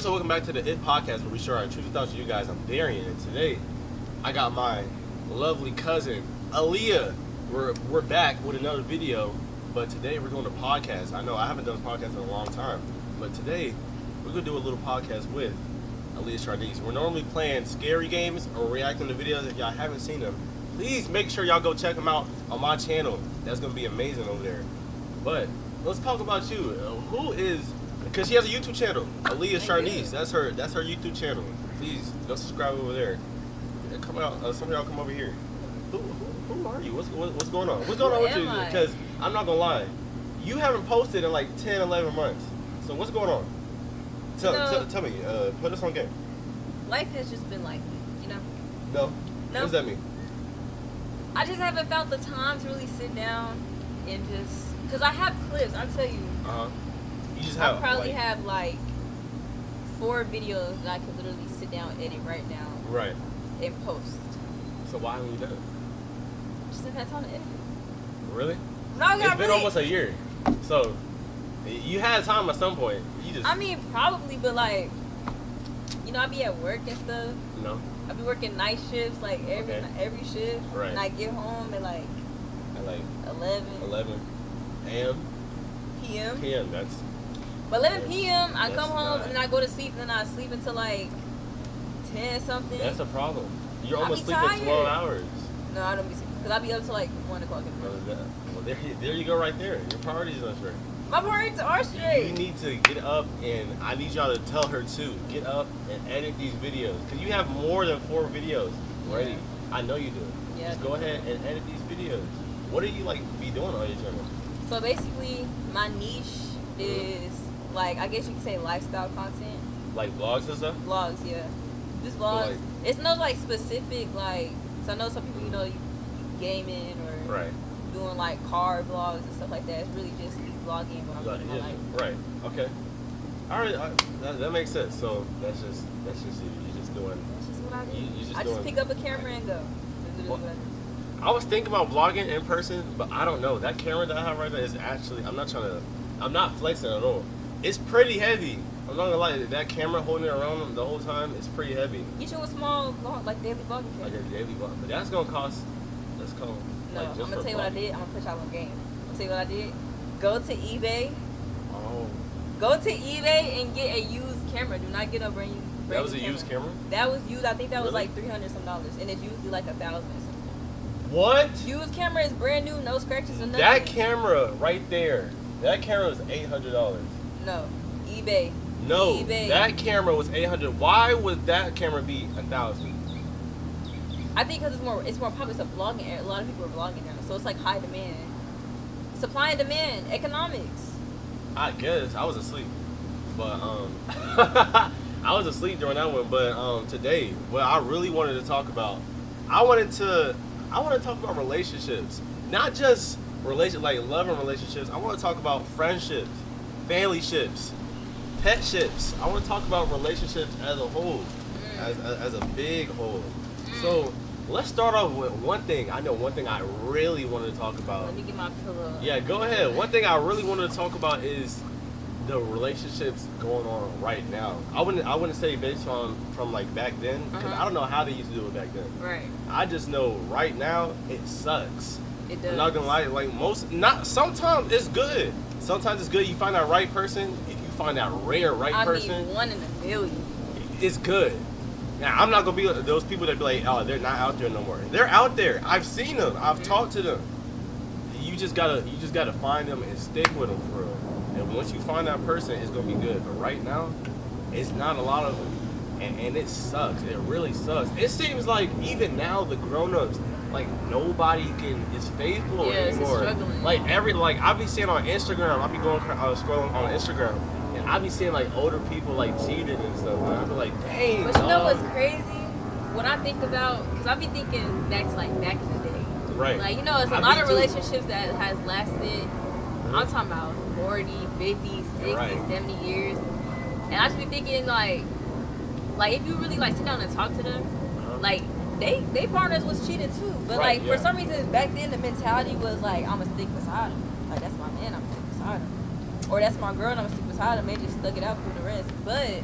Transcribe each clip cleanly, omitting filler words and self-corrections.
so welcome back to the IT Podcast, where we share our truth thoughts to you guys. I'm Darian, and today I got my lovely cousin, Aaliyah. We're back with another video, but today we're doing a podcast. I know I haven't done a podcast in a long time, but today we're going to do a little podcast with Aaliyah Charnice. We're normally playing scary games or reacting to videos. If y'all haven't seen them, please make sure y'all go check them out on my channel. That's going to be amazing over there. But let's talk about you. Who is... Because she has a YouTube channel, Aaliyah Charnice. That's her YouTube channel. Please go subscribe over there. Come out. Some of y'all come over here. Who are you? What's going on? What's going on with you? Because I'm not gonna lie, you haven't posted in like 10, 11 months. So what's going on? Tell me. Put us on game. Life has just been like, No. What does that mean? I just haven't found the time to really sit down and just because I have clips. I'll tell you. I probably have like 4 videos that I could literally sit down and edit right now. Right. And post. So why haven't you done it? Just haven't had time to edit. Really? No, it's been almost a year. So you had time at some point. I mean, probably, but like, I be at work and stuff. No. I be working night shifts, like every shift. Right. And I get home at like 11 a.m. p.m. That's. But 11 p.m. I come home and then I go to sleep and then I sleep until like 10 something. That's a problem. You're almost sleeping 12 hours. No, I don't be sleeping because I be up till like 1 o'clock in the morning. Well, there you go right there. Your priorities are straight. My priorities are straight. You need to get up, and I need y'all to tell her too. Get up and edit these videos because you have more than 4 videos ready. Yeah. I know you do. Yeah. Just go ahead and edit these videos. What do you be doing on your channel? So basically, my niche is like, I guess you could say lifestyle content. Like vlogs and stuff? Vlogs, yeah. Just vlogs. It's no like specific like. So I know some people you gaming or doing like car vlogs and stuff like that. It's really just vlogging what I'm doing in my life. Right. Okay. All right. That makes sense. So that's just you. You're just doing. That's just what I do. I just pick up a camera and go. Well, I was thinking about vlogging in person, but I don't know. That camera that I have right now is actually. I'm not flexing at all. It's pretty heavy. I'm not gonna lie. That camera holding it around the whole time is pretty heavy. Get you a small vlog, like daily vlogging camera. Like a daily vlog, but that's gonna cost. That's called. No, I'm gonna tell you what I did. I'm gonna put y'all on game. I'm gonna tell you what I did. Go to eBay. Oh. Go to eBay and get a used camera. Do not get a brand new. That was a used camera. That was used. I think that was like $300 some, and it's usually like $1,000 or something. What? Used camera is brand new, no scratches or nothing. That camera right there. That camera was $800. No, eBay. No, eBay. That camera was $800. Why would that camera be $1,000? I think because it's more popular. It's a vlogging area. A lot of people are vlogging now, so it's like high demand. Supply and demand, economics. I guess I was asleep, but I was asleep during that one. But today, what I really wanted to talk about, I want to talk about relationships, not just like loving relationships. I want to talk about friendships, family ships, pet ships. I want to talk about relationships as a whole, as a big whole. So let's start off with one thing. I know one thing I really wanted to talk about. Let me get my pillow. Yeah, go ahead. One thing I really wanted to talk about is the relationships going on right now. I wouldn't say based on from like back then, because I don't know how they used to do it back then. Right. I just know right now it sucks. It does. I'm not gonna lie. Like sometimes it's good. Sometimes it's good. You find that right person. If you find that rare person, I mean, 1 in a million. It's good. Now, I'm not gonna be those people that be like, oh, they're not out there no more. They're out there. I've seen them. I've talked to them. You just gotta find them and stick with them for real. And once you find that person, it's gonna be good. But right now, it's not a lot of them, and it sucks. It really sucks. It seems like even now the grown-ups, like nobody is faithful anymore. It's struggling. Like I be seeing on Instagram. I be going scrolling on Instagram. I be seeing like older people like cheating and stuff. And I be like, dang. But you know what's crazy? What I think about, because I be thinking back to like back in the day. Right. Like, it's a lot of relationships that has lasted. I'm talking about 40, 50, 60, 70 years. And I just be thinking like if you really like sit down and talk to them, like they partners was cheating too. But for some reason back then the mentality was like, I'ma stick beside him. Like that's my man, I'ma stick beside him. Or that's my girl and I'm gonna stick beside him. They just stuck it out for the rest. But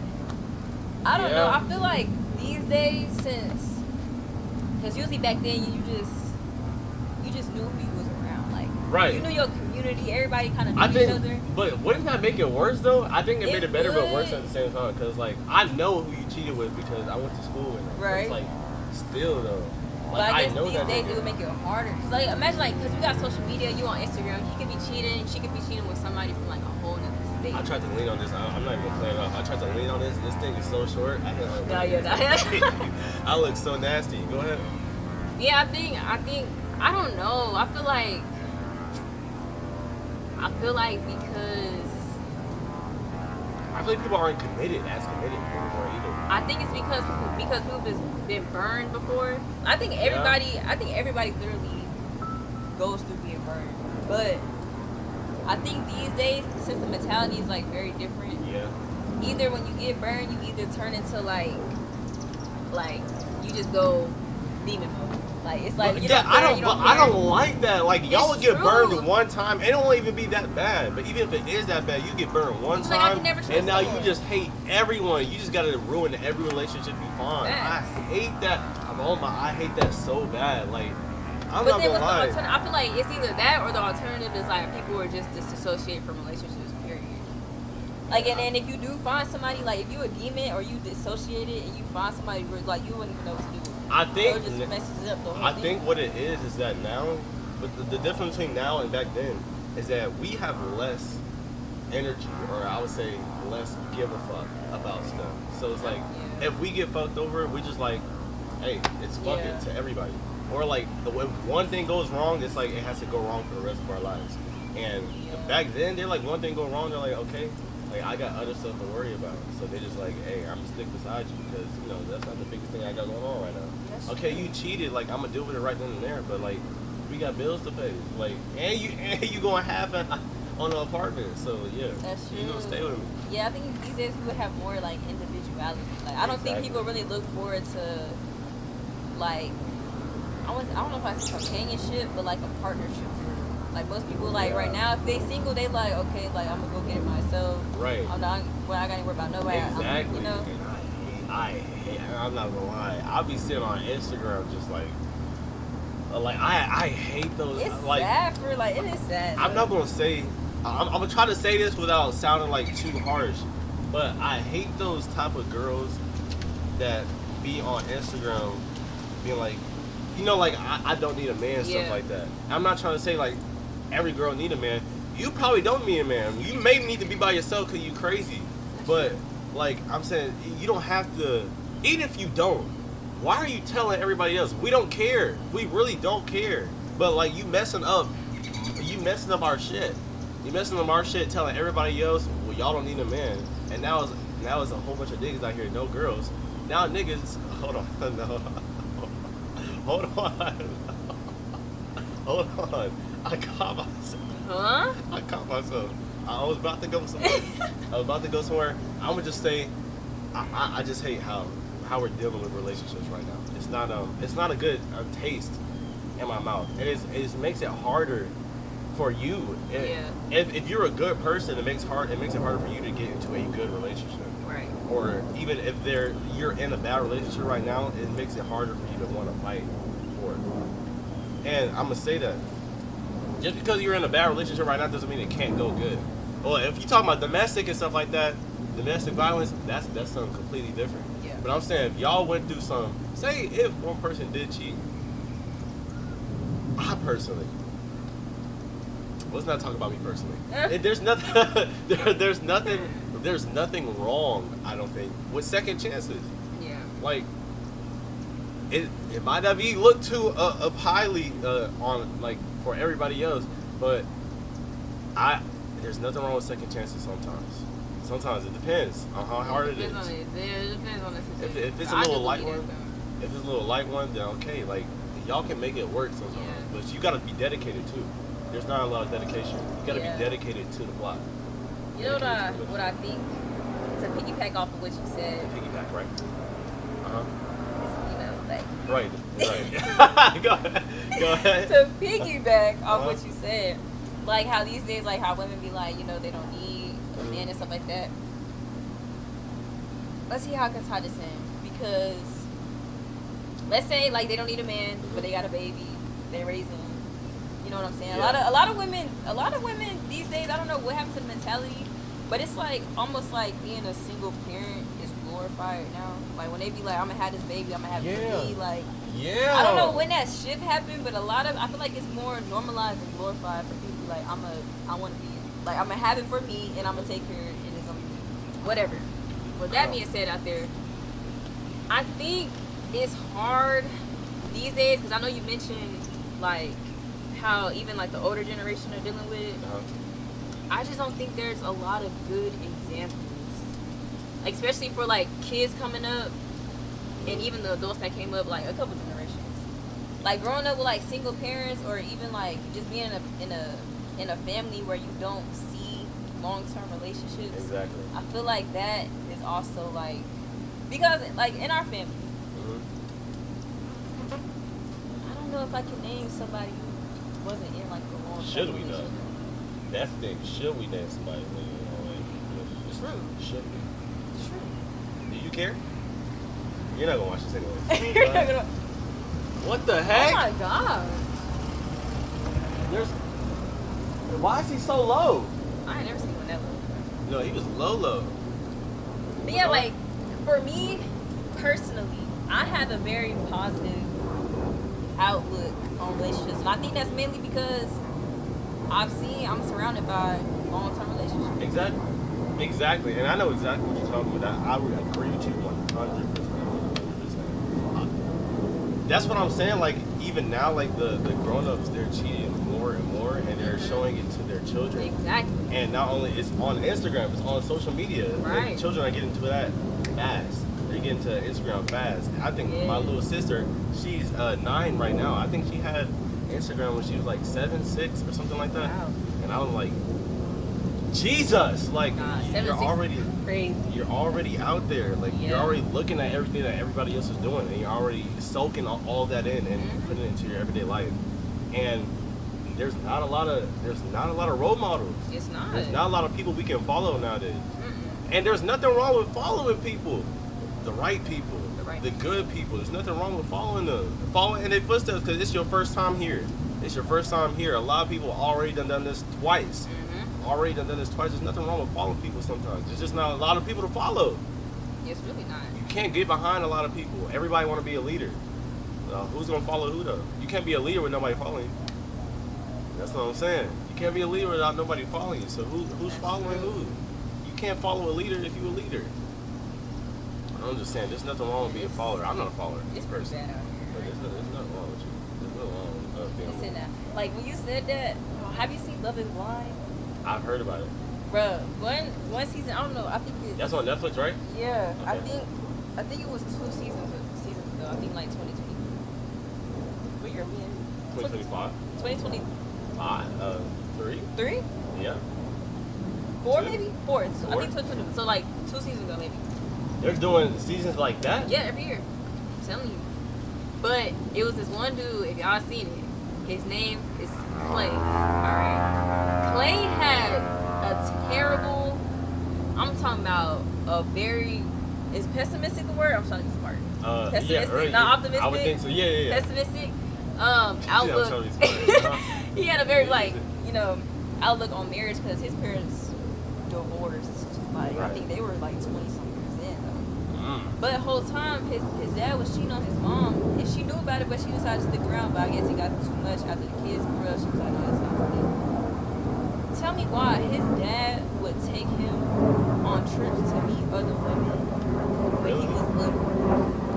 I don't know. Yeah. I feel like these days, because usually back then you just knew who you was around. Like, Right. you knew your community. Everybody kind of knew I think, each other. but wouldn't that make it worse though? I think it made it better, but would. worse at the same time. Cause like I know who you cheated with because I went to school with them. Right. It's like still though. But Like, I guess know these that days nigga. it would make it harder. 'Cause, like, imagine, like, because we got social media, you on Instagram, he could be cheating, she could be cheating with somebody from, like, a whole nother state. I tried to lean on this. I'm not even playing it off. I tried to lean on this. This thing is so short. I can't. No, you're not. I look so nasty. Go ahead. Yeah, I don't know. I feel like because I feel like people aren't committed as committed anymore either. I think it's because people have been burned before. I think everybody literally goes through being burned. But I think these days, since the mentality is like very different, Yeah. either when you get burned, you either turn into like you just go demon mode. Like it's like I don't like that. Like y'all It's would get true. burned one time. It don't even be that bad. But even if it is that bad, you get burned one It's like, I time, can never trust and now someone. you just hate everyone. You just gotta ruin every relationship you find. Facts. I hate that. I hate that so bad. Like I'm But not then gonna what's the lie. alternative? I feel like it's either that or the alternative is like people are just disassociate from relationships, period. Like, and then if you do find somebody, like if you a demon or you dissociated and you find somebody where like you wouldn't even know what to do. I think So it just messes up the whole I thing. think what it is that now, but the difference between now and back then is that we have less energy, or I would say less give a fuck about stuff. So it's like Yeah. if we get fucked over, we just like, hey, it's fuck Yeah. it to everybody. Or like when one thing goes wrong, it's like it has to go wrong for the rest of our lives. And Yeah. back then, they're like one thing go wrong, they're like, okay, like I got other stuff to worry about. So they just like, hey, I'm gonna stick beside you because you know that's not the biggest thing I got going on right now. That's Okay, true. you cheated, like I'm gonna deal with it right then and there, but like we got bills to pay, like and you going half on the apartment, so yeah, That's you gonna true. stay with me. Yeah, I think these days we would have more like individuality. Like I don't think Exactly. people really look forward to like I don't know if I say companionship, but like a partnership. Like most people, like Yeah. right now, if they single, they like okay, like I'm gonna go get it myself. Right. I gotta worry about nobody. Exactly. You know. And I hate. I'm not gonna lie. I'll be sitting on Instagram just like I hate those. It's like sad for like it is sad. I'm not gonna say. I'm gonna try to say this without sounding like too harsh, but I hate those type of girls that be on Instagram being like, you know, like I don't need a man, Yeah. stuff like that. I'm not trying to say like every girl need a man. You probably don't need a man. You may need to be by yourself because you crazy. But like I'm saying, you don't have to. Even if you don't, why are you telling everybody else? We don't care. We really don't care. But like you messing up our shit. You messing up our shit, telling everybody else, well, y'all don't need a man. And now it's a whole bunch of niggas out here, no girls. Now niggas, hold on, no, hold on. I caught myself. Huh? I was about to go somewhere. I'm gonna just say, I just hate how we're dealing with relationships right now. It's not a good taste in my mouth. It makes it harder for you. If you're a good person, it makes it harder for you to get into a good relationship. Right. Or even if you're in a bad relationship right now, it makes it harder for you to want to fight for it. And I'm gonna say that just because you're in a bad relationship right now doesn't mean it can't go good. Well, if you talk about domestic and stuff like that, domestic violence, that's something completely different. Yeah. But I'm saying if y'all went through some, say if one person did cheat, I personally, let's not talk about me personally. There's nothing wrong, I don't think, with second chances. Yeah. Like it might not be looked to up highly on like for everybody else, but there's nothing wrong with second chances sometimes. Sometimes it depends on how hard it is. It depends on the situation. If it's a little light one, then okay, like y'all can make it work sometimes. Yeah. But you gotta be dedicated too. There's not a lot of dedication. You gotta Yeah. be dedicated to the block. You know what I think? To piggyback off of what you said, Piggyback, right? Uh-huh. you know, like Right. Go ahead. to piggyback off Uh-huh. what you said, like how these days, like how women be like, you know, they don't need a man and stuff like that. let's see how I can tie this in, because let's say like they don't need a man, but they got a baby, they raising. You know what I'm saying? Yeah. A lot of women these days, I don't know what happened to the mentality, but it's like almost like being a single parent is glorified now. Like when they be like, I'm gonna have this baby, I'm gonna have this baby, like I don't know when that shift happened, but I feel like it's more normalized and glorified for people. Like I'm gonna have it for me, and I'm gonna take care, and it's gonna be whatever. With that being said, out there, I think it's hard these days, because I know you mentioned like how even like the older generation are dealing with it. I just don't think there's a lot of good examples, like, especially for like kids coming up, and even the adults that came up like a couple generations, like growing up with like single parents, or even like just being in a family where you don't see long-term relationships. Exactly. I feel like that is also like, because like in our family, I don't know if I can name somebody who wasn't in like a long-term Should we relationship. though? That's the thing. Should we name somebody? It's True. Should we? It's true. Do you care? You're not gonna watch this anyway. You're not gonna. What the heck? Oh my god. Why is he so low? I ain't never seen one that low. No, he was low. But yeah, like for me personally, I have a very positive outlook on relationships, and I think that's mainly because I'm surrounded by long-term relationships. Exactly, and I know exactly what you're talking about. I would agree with you 100%. That's what I'm saying. Like even now, like the grown-ups, they're cheating more and more, and they're showing it to their children. Exactly. And not only it's on Instagram, it's on social media. Right. And children are getting to that fast. They're getting to Instagram fast. I think Yeah. my little sister, she's 9 right now. I think she had Instagram when she was like 7, 6 or something like that. Wow. And I was like, Jesus, like you're crazy. You're already out there. Like you're Yeah. already looking at everything that everybody else is doing, and you're already soaking all that in and putting it into your everyday life. And there's not a lot of role models. It's not. There's not a lot of people we can follow nowadays. And there's nothing wrong with following people. The right people. The good people. There's nothing wrong with following them. Following in their footsteps, because it's your first time here. It's your first time here. A lot of people already done this twice. There's nothing wrong with following people sometimes. There's just not a lot of people to follow. It's really not. You can't get behind a lot of people. Everybody want to be a leader. Who's going to follow who, though? You can't be a leader with nobody following you. That's what I'm saying. You can't be a leader without nobody following you. So who's following who? You can't follow a leader if you're a leader. I'm just saying, there's nothing wrong with being a follower. I'm not a follower. It's pretty bad out here. But there's nothing wrong with you. There's nothing wrong with being a Listen follower. now. Like when you said that, have you seen Love is Blind? I've heard about it. Bruh, one season, I don't know, I think it's... That's on Netflix, right? Yeah, Okay. I think it was 2 seasons ago. I think like 2020. What year are we in? 2025? 2023? 3? 3? Yeah. 4 2? maybe? 4. I 4? think 2020. So like 2 seasons ago maybe. They're doing seasons like that? Yeah, every year. I'm telling you. But it was this one dude, if y'all seen it, his name is Clay. Alright. Clay had a terrible, I'm talking about a very, is pessimistic the word? I'm trying to be smart. Pessimistic, not optimistic. I would think so. Yeah. Pessimistic outlook. trying to be smart. He had a very outlook on marriage, because his parents divorced. Like I think they were like 20-something years in though. But the whole time his dad was cheating on his mom, and she knew about it, but she decided to stick around. But I guess it got too much after the kids grew up. She was like, no, that's not for me. Tell me why his dad would take him on trips to meet other women when he was little.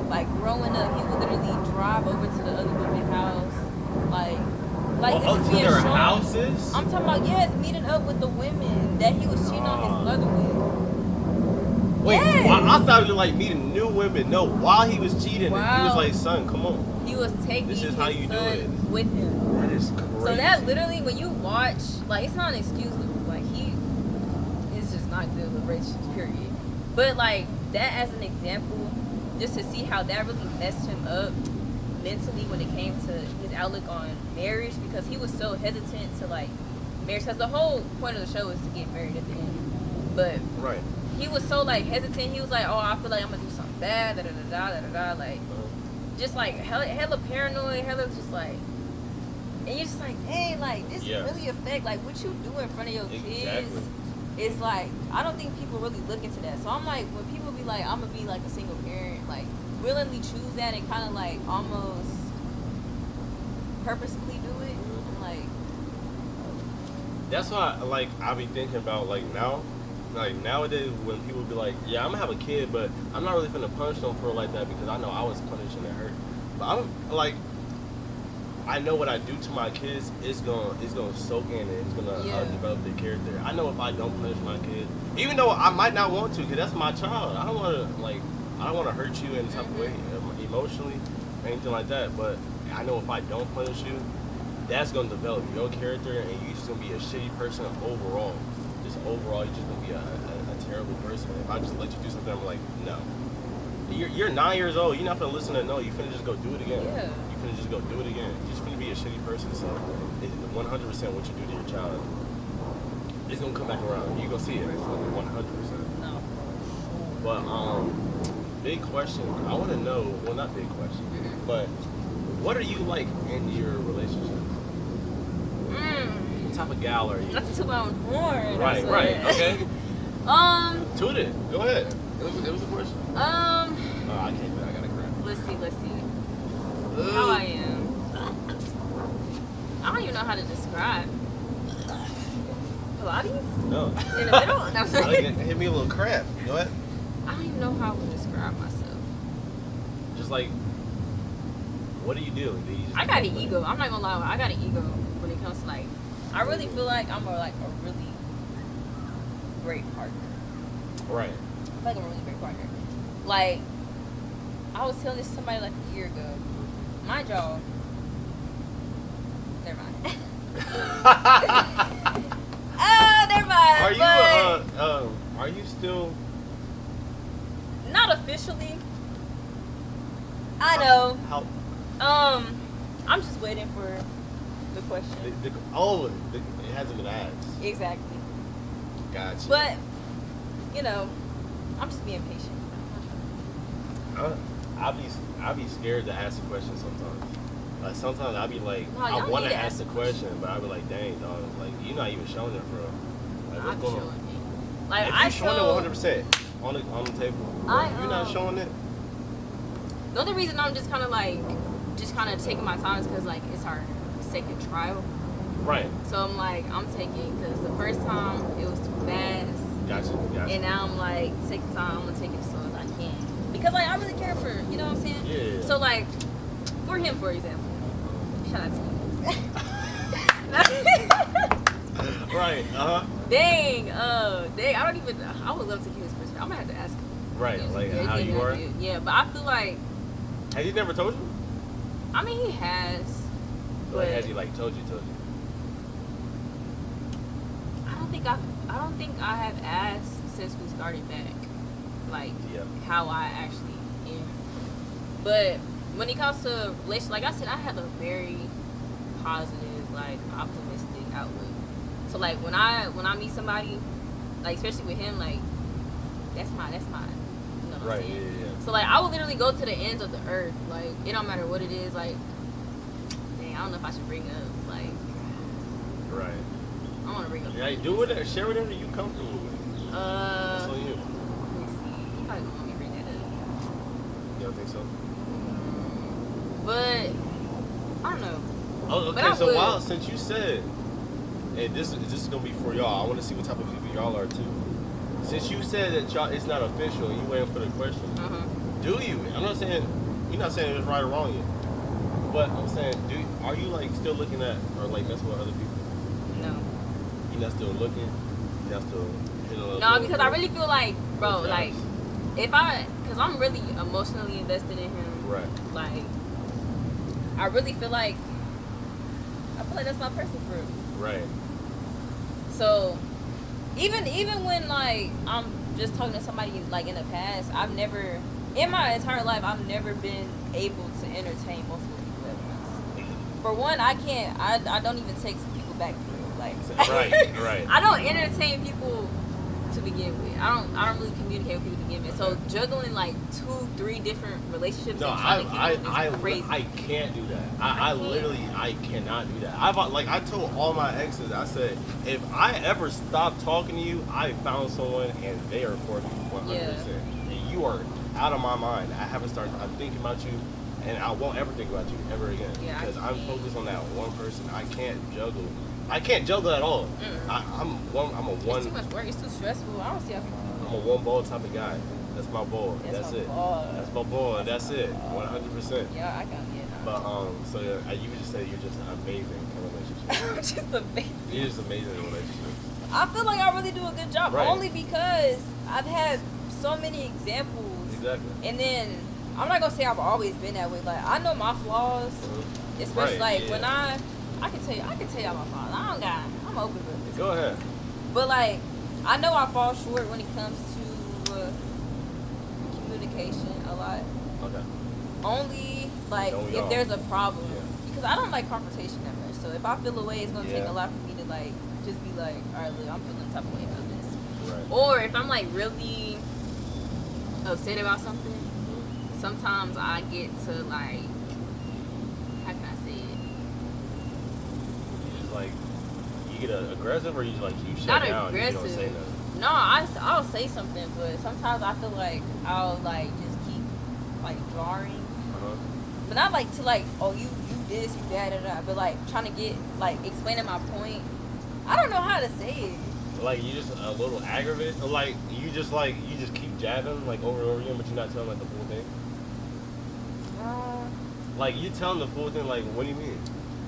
Like growing up, he would literally drive over to the other women's house. Like this is being their shown. houses? I'm talking about, yes, meeting up with the women that he was cheating on his mother with. Wait, Yes. I thought you were like meeting new women. No, while he was cheating, he was like, son, come on. He was taking This is his how you do son it. with him. That is crazy. So that literally, when you watch, like, it's not an excuse. Like, he is just not good with relationships, period. But, like, that as an example, just to see how that really messed him up mentally when it came to his outlook on marriage, because he was so hesitant to, like, marriage. Because the whole point of the show is to get married at the end. But he was so like hesitant. He was like, oh, I feel like I'm gonna do something bad, da da da da da da, like just like hella paranoid, hella just like, and you're just like, hey, like this really affect like what you do in front of your kids. It's like I don't think people really look into that. So I'm like, when people be like, I'm gonna be like a single parent, like willingly choose that and kind of like almost purposefully do it. I'm like, that's why like I be thinking about like now. Like nowadays, when people be like, "Yeah, I'm gonna have a kid, but I'm not really finna punish them for it like that because I know I was punished and it hurt." But I'm like, I know what I do to my kids is gonna soak in and it's gonna develop their character. I know if I don't punish my kid, even though I might not want to, because that's my child. I don't want to hurt you in some type of way, emotionally, anything like that. But I know if I don't punish you, that's gonna develop your character, and you're just gonna be a shitty person overall. Overall, you're just gonna be a terrible person. If I just let you do something, I'm like, no. You're 9 years old. You're not gonna listen to no. You finna just go do it again. Yeah. You finna just go do it again. You're just finna be a shitty person. So, 100% what you do to your child, it's gonna come back around. You gonna see it. It's 100%. No. But big question. I want to know. Well, not big question, but what are you like in your relationship? What type of gal are you? That's to my own horn. Right, okay. Toot it. Go ahead. It was a question. Oh, I can't. I gotta grab. Let's see. How I am. I don't even know how to describe. Pilates? No. In the middle? No. Hit me a little crap. Go ahead. I don't even know how to describe myself. Just like, what do you do? I got an ego. I'm not gonna lie. I got an ego when it comes to like. I really feel like I'm a really great partner. Right. I feel like I'm a really great partner. Like, I was telling this to somebody like a year ago. Mind y'all. Never mind. Never mind. Are you still? Not officially. I know. How? I'm just waiting for the question. It hasn't been asked. Exactly. Gotcha. But, I'm just being patient. I'll be scared to ask the question sometimes. Like sometimes I'll be like, no, I want to ask the question, but I'll be like, dang, dog, like you're not even showing it, bro. Like what's going on? Like if you're showing it 100% on the table, bro, you're not showing it. The only reason I'm just kind of taking my time is because like it's our second trial. Right. So I'm like, I'm taking, because the first time it was too fast. Gotcha. And now I'm like, second time, I'm going to take it as slow as I can. Because like, I really care for, you know what I'm saying? Yeah. So like, for him, for example. Shout out to you. Right, Dang, I would love to hear his perspective. I'm going to have to ask him. Right, like how you are? Yeah, but I feel like. Has he never told you? I mean, he has. Like, has he like told you? I don't think I have asked since we started back, like how I actually am. But when it comes to relationships, like I said, I have a very positive, like optimistic outlook. So like when I meet somebody, like especially with him, like that's mine. You know what I'm saying? Yeah. So like I will literally go to the ends of the earth. Like it don't matter what it is. Like dang, I don't know if I should bring up like. Right. I want to bring up. Yeah, do it. Share whatever you comfortable with. That's on you. Let me see. You probably don't want me to bring that up. You don't think so? But I don't know. Oh, okay. So while since you said, and this is gonna be for y'all, I want to see what type of people y'all are too. Since you said that y'all, it's not official, you waiting for the question. Do you? I'm not saying you're not saying it's right or wrong yet, but I'm saying, are you like still looking at or like messing with other people? No. You're not still looking. You're not still. No, because I really feel like, bro, like because I'm really emotionally invested in him. Right. Like, I really feel like that's my person for real. Right. So, even when like I'm just talking to somebody like in the past, in my entire life, I've never been able to entertain multiple people at once. For one, I don't even text people back through. Like, right. I don't entertain people to begin with. I don't really communicate with people to begin with. So juggling like 2-3 different relationships. No, and trying to keep them is crazy. I can't do that. I literally cannot do that. I told all my exes, I said, if I ever stop talking to you, I found someone and they are for me 100%. And you are out of my mind. I'm thinking about you, and I won't ever think about you ever again. Yeah, because I'm focused on that one person. I can't juggle. I can't juggle at all. I'm a one. It's too much work. It's too stressful. I don't see how. I'm a one ball type of guy. That's my ball. That's it. That's my ball, and that's it. 100%. Yeah, I got it. But so you would just say you're just amazing in a relationship. I'm just amazing. You're just amazing in a relationship. I feel like I really do a good job, Right. only because I've had so many examples. Exactly. And then I'm not gonna say I've always been that way. Like I know my flaws, especially when I can tell you my flaws. I'm open with this. Go ahead. But like I know I fall short when it comes to communication a lot. Okay. Only like if there's a problem, because I don't like confrontation that much. So if I feel a way, it's gonna take a lot for me to like just be like, all right, look, I'm feeling the type of way about this. Right. Or if I'm like really upset about something, sometimes I get to like, how can I say it? You just like you get aggressive, or you just like you shut Not down aggressive. and you don't say nothing. No, I'll say something, but sometimes I feel like I'll like just keep like drawing. But not like to like, oh you this, you that, but like trying to get like explaining my point. I don't know how to say it. Like you just a little aggravated, or like you just keep jabbing like over and over again, but you're not telling like the full thing. Like you telling the full thing, like what do you mean?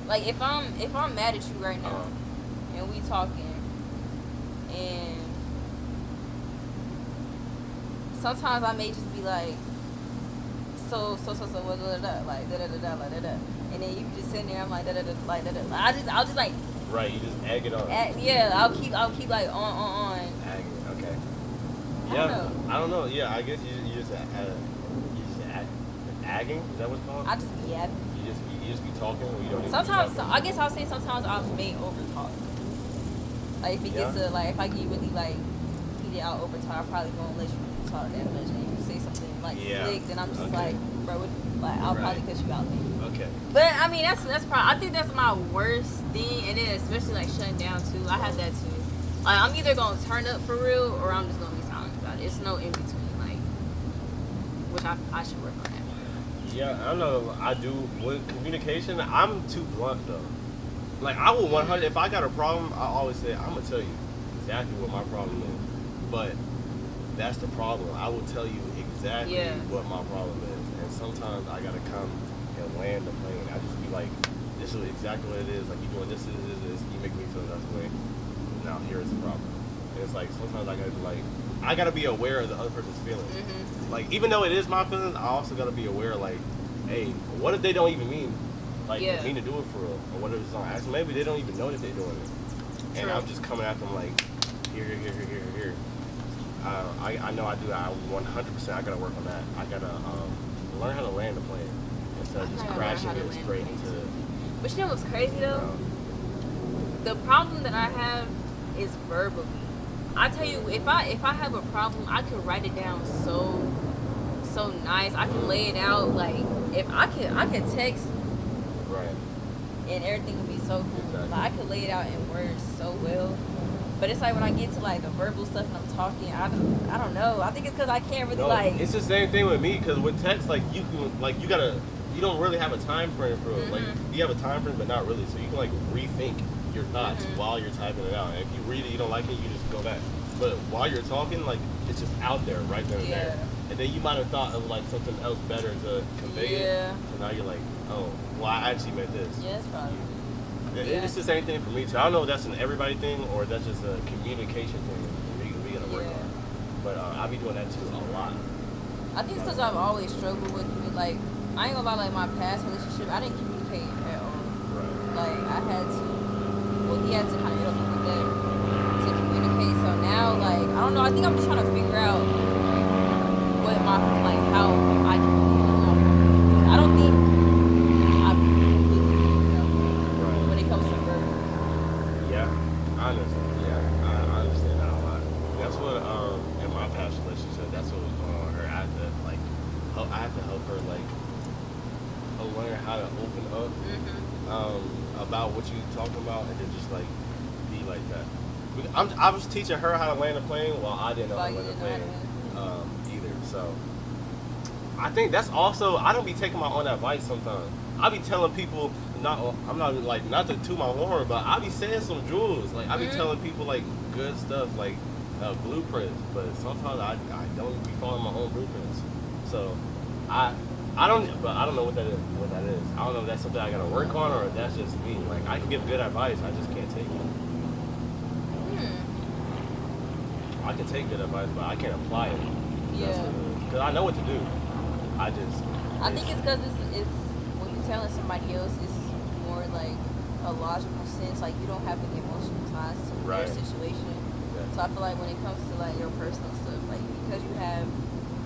Like if I'm mad at you right now, and we talking, and sometimes I may just be like, so what like da, and then you just sitting there. I'm like da. I'll just like. Right, you just egg it on. I'll keep like on. Agging, okay. Yeah, I don't know. Yeah, I guess you just agging. Is that what it's called? I just be yapping. You just be talking, or you don't. Sometimes, I guess I'll say sometimes I may over talk. Like if it gets to like if I get really like heated out over talk, I probably won't let you talk that much. And if you say something like slick, then I'm just like, bro, I'll probably cut you out then. Okay. But I mean that's probably, I think that's my worst thing, and then especially like shutting down too. I have that too. Like I'm either gonna turn up for real or I'm just gonna be silent about it. It's no in between, like, which I should work on that. Yeah, I don't know. I do with communication. I'm too blunt though. Like I will 100. If I got a problem, I always say I'm gonna tell you exactly what my problem is. But that's the problem. I will tell you exactly what my problem is, and sometimes I gotta come and land the plane. I just be like, this is exactly what it is. Like you doing this. You make me feel that way. Now here is the problem. And it's like sometimes I gotta be aware of the other person's feelings. Like even though it is my feelings, I also gotta be aware. Like, hey, what if they don't even mean mean to do it for real? Or what if it's on accident? Maybe they don't even know that they're doing it. And I'm just coming at them like, here. I know I do. I 100%. I gotta work on that. I gotta learn how to land the plane instead of just crashing it straight into. But you know what's crazy though? The problem that I have is verbally. I tell you, if I have a problem, I can write it down so nice. I can lay it out. Like if I can text, and everything would be so cool. Exactly. Like I could lay it out in words so well. But it's like when I get to like the verbal stuff and I'm talking, I don't know. I think it's because I can't really like. It's the same thing with me because with text, like you can like you don't really have a time frame for it. Like you have a time frame, but not really. So you can like rethink your thoughts while you're typing it out. And if you read it, you don't like it, you just go back. But while you're talking, like it's just out there, right then and there. And then you might have thought of like something else better to convey it. So now you're like, oh, well, I actually meant this. Yeah, it's probably. It's the same thing for me too. I don't know if that's an everybody thing or that's just a communication thing we gotta work on. But I be doing that too a lot. I think it's because I've always struggled with like I ain't gonna lie, like my past relationship, I didn't communicate at all. Like I had to, well, he had to kind of help me with that to communicate. So now, like I don't know. I think I'm just trying to figure out what my how I can. I don't think I'm completely when it comes to verbal. Yeah, I understand. Yeah, I understand that a lot. That's what to help her like learn how to open up about what you talking about, and then just like be like that. I was teaching her how to land a plane while I didn't know how to land a plane either. So I think that's also, I don't be taking my own advice sometimes. I be telling people, I'm not like, not to toot my horn, but I be saying some jewels. Like I be telling people like good stuff, like blueprints, but sometimes I don't be following my own blueprints. So I don't know what that is. I don't know if that's something I gotta work on, or if that's just me. Like I can give good advice, I just can't take it. I can take good advice, but I can't apply it. Yeah. Because I know what to do. I think it's because it's when you're telling somebody else, it's more like a logical sense. Like you don't have any emotional ties to their situation. Yeah. So I feel like when it comes to like your personal stuff, like because you have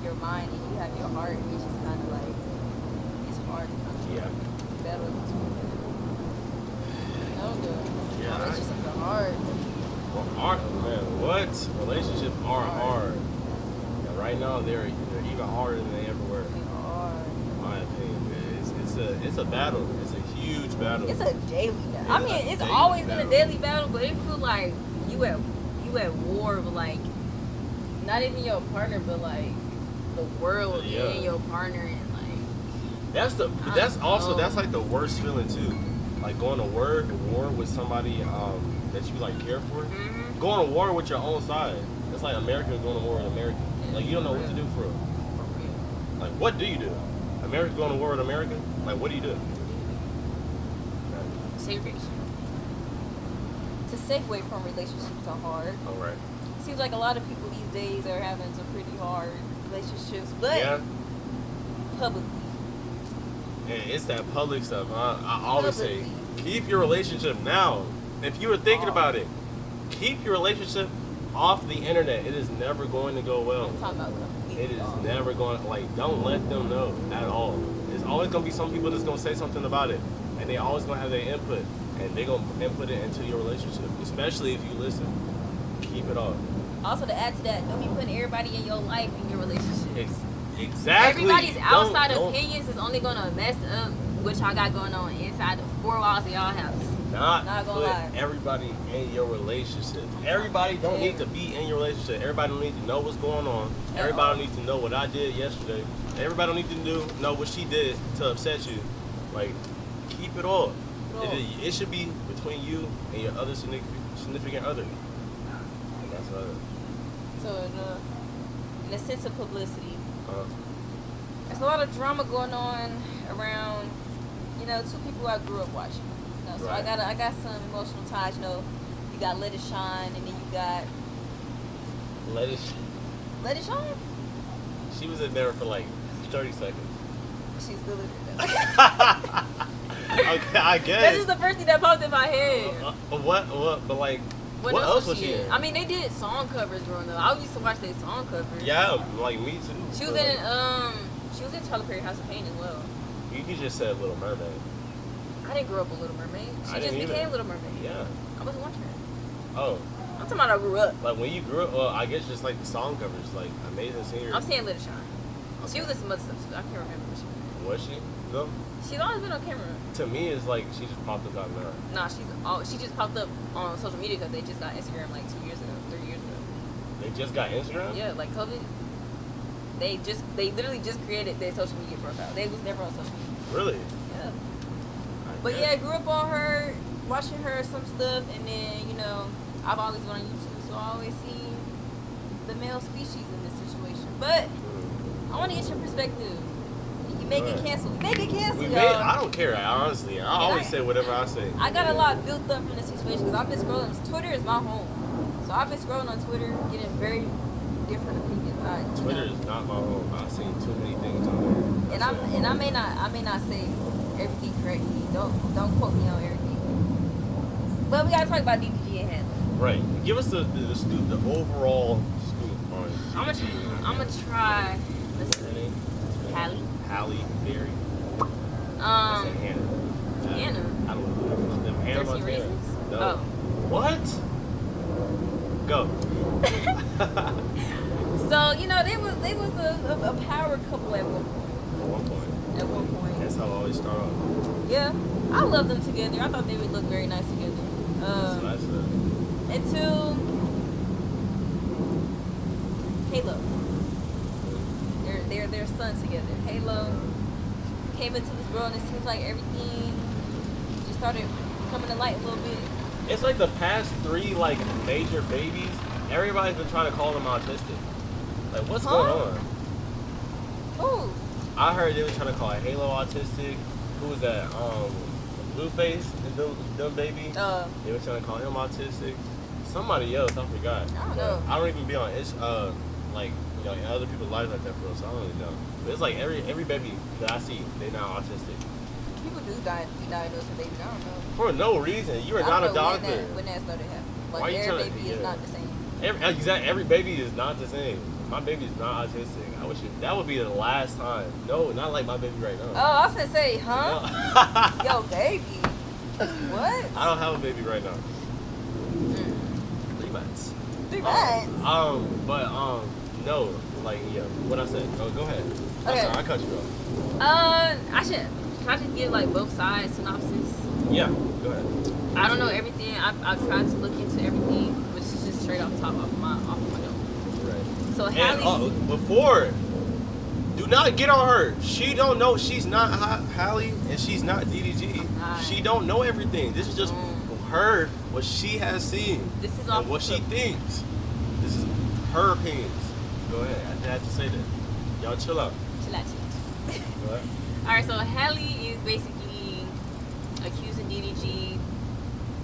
your mind and you have your heart, it's just kind of like it's hard to kind of battle between them. No good. Yeah. Relationships are hard. Man, what? Relationships are hard. And right now, they're even harder than they ever were. They are. In my opinion, it's a battle. It's a huge battle. It's a daily battle. I mean, it's always been a daily battle, but it feels like you at war with like not even your partner, but like the world and your partner, and like that's like the worst feeling too. Like going to war with somebody that you like care for. Going to war with your own side. It's like America going to war with America. Like you don't know what to do for real. Like what do you do? America going to war with America? Like what do you do? Segregation. To segue from relationships are hard. All right. Seems like a lot of people these days are having some pretty hard relationships, but publicly. Yeah, it's that public stuff. I always say, keep your relationship now. If you were thinking about it, keep your relationship off the internet. It is never going to go well. I'm talking about it is never going to, like, don't let them know at all. There's always going to be some people that's going to say something about it. And they always going to have their input. And they're going to input it into your relationship. Especially if you listen. Keep it off. Also, to add to that, don't be putting everybody in your life in your relationships. Exactly. Everybody's outside opinions is only going to mess up what y'all got going on inside the four walls of y'all house. Not gonna put lie. everybody in your relationship. Everybody don't need to be in your relationship. Everybody don't need to know what's going on. Everybody don't need to know what I did yesterday. Everybody don't need to know what she did to upset you. Like, keep it all. It should be between you and your other significant other. And that's what it is. So, in a sense of publicity, there's a lot of drama going on around, two people I grew up watching. So I got some emotional ties. You got Let It Shine, and then you got Let It Shine. She was in there for like 30 seconds. She's still in there. Okay, I guess. That's just the first thing that popped in my head. What? But like, what else was she in? I mean, they did song covers growing up. I used to watch their song covers. Yeah, like me too. She was in Tyler Perry House of Pain as well. You just said Little Mermaid. I didn't grow up with Little Mermaid. She just became Little Mermaid. Yeah. I wasn't watching her. Oh. I'm talking about I grew up. Like when you grew up, well, I guess just like the song covers, like Amazing Singer. I'm saying Let It Shine. Okay. She was in some other stuff too. I can't remember what she was. Was she? No. She's always been on camera. To me, it's like she just popped up out of nowhere. Nah, she just popped up on social media because they just got Instagram like 2 years ago, 3 years ago. They just got Instagram? Yeah, like COVID. They literally just created their social media profile. They was never on social media. Really? Yeah. But yeah, I grew up on her, watching her some stuff, and then I've always been on YouTube, so I always see the male species in this situation. But I want to get your perspective. You may get canceled. You may get canceled, y'all. I don't care, honestly. I always say whatever I say. I got a lot built up from this situation because I've been scrolling. Twitter is my home. So I've been scrolling on Twitter, getting very different opinions. Twitter is not my home. I've seen too many things on there. And I may not say everything correctly. Don't quote me on everything. But we gotta talk about DDG and Hallie. Right. Give us the scoop, the overall scoop on DDG. I'm gonna try. Let's see. Hallie. Halle Berry. Hannah. Hannah. I don't know. Hannah 13 Reasons? No. Oh. What? Go. So, they was a power couple at one point. they start off. Yeah, I love them together. I thought they would look very nice together. That's nice. Until Halo. They're their son together. Halo came into this world and it seems like everything just started coming to light a little bit. It's like the past 3 like major babies. Everybody's been trying to call them autistic. Like, what's going on? Who? I heard they were trying to call Halo autistic. Who was that? Blueface, the dumb baby. They were trying to call him autistic. Somebody else, I forgot. I don't know. I don't even be on like in other people's lives like that for real, so I don't really know. But it's like every baby that I see, they now autistic. People do be diagnosed with babies. I don't know. For no reason. You are not a doctor. When that started happening. Like, Why you every trying baby is not the same. Every baby is not the same. My baby is not autistic. I wish that would be the last time. No, not like my baby right now. Oh, I was gonna say, huh? No. Yo, baby. What? I don't have a baby right now. 3 months. 3 months. No, like what I said. Oh, go ahead. Okay. I'm sorry, I cut you off. Should I just give like both sides synopsis? Yeah, go ahead. I don't know everything. I've tried to look into everything, which is just straight off the top of my dome. Right. So Hallie. Before, do not get on her. She don't know. She's not Hallie, and she's not DDG. She don't know everything. This is just her, what she has seen, this is and what she thinks. This is her opinions. Go ahead. I have to say that. Y'all chill out. Chill out. Go ahead. All right. So Hallie is basically accusing DDG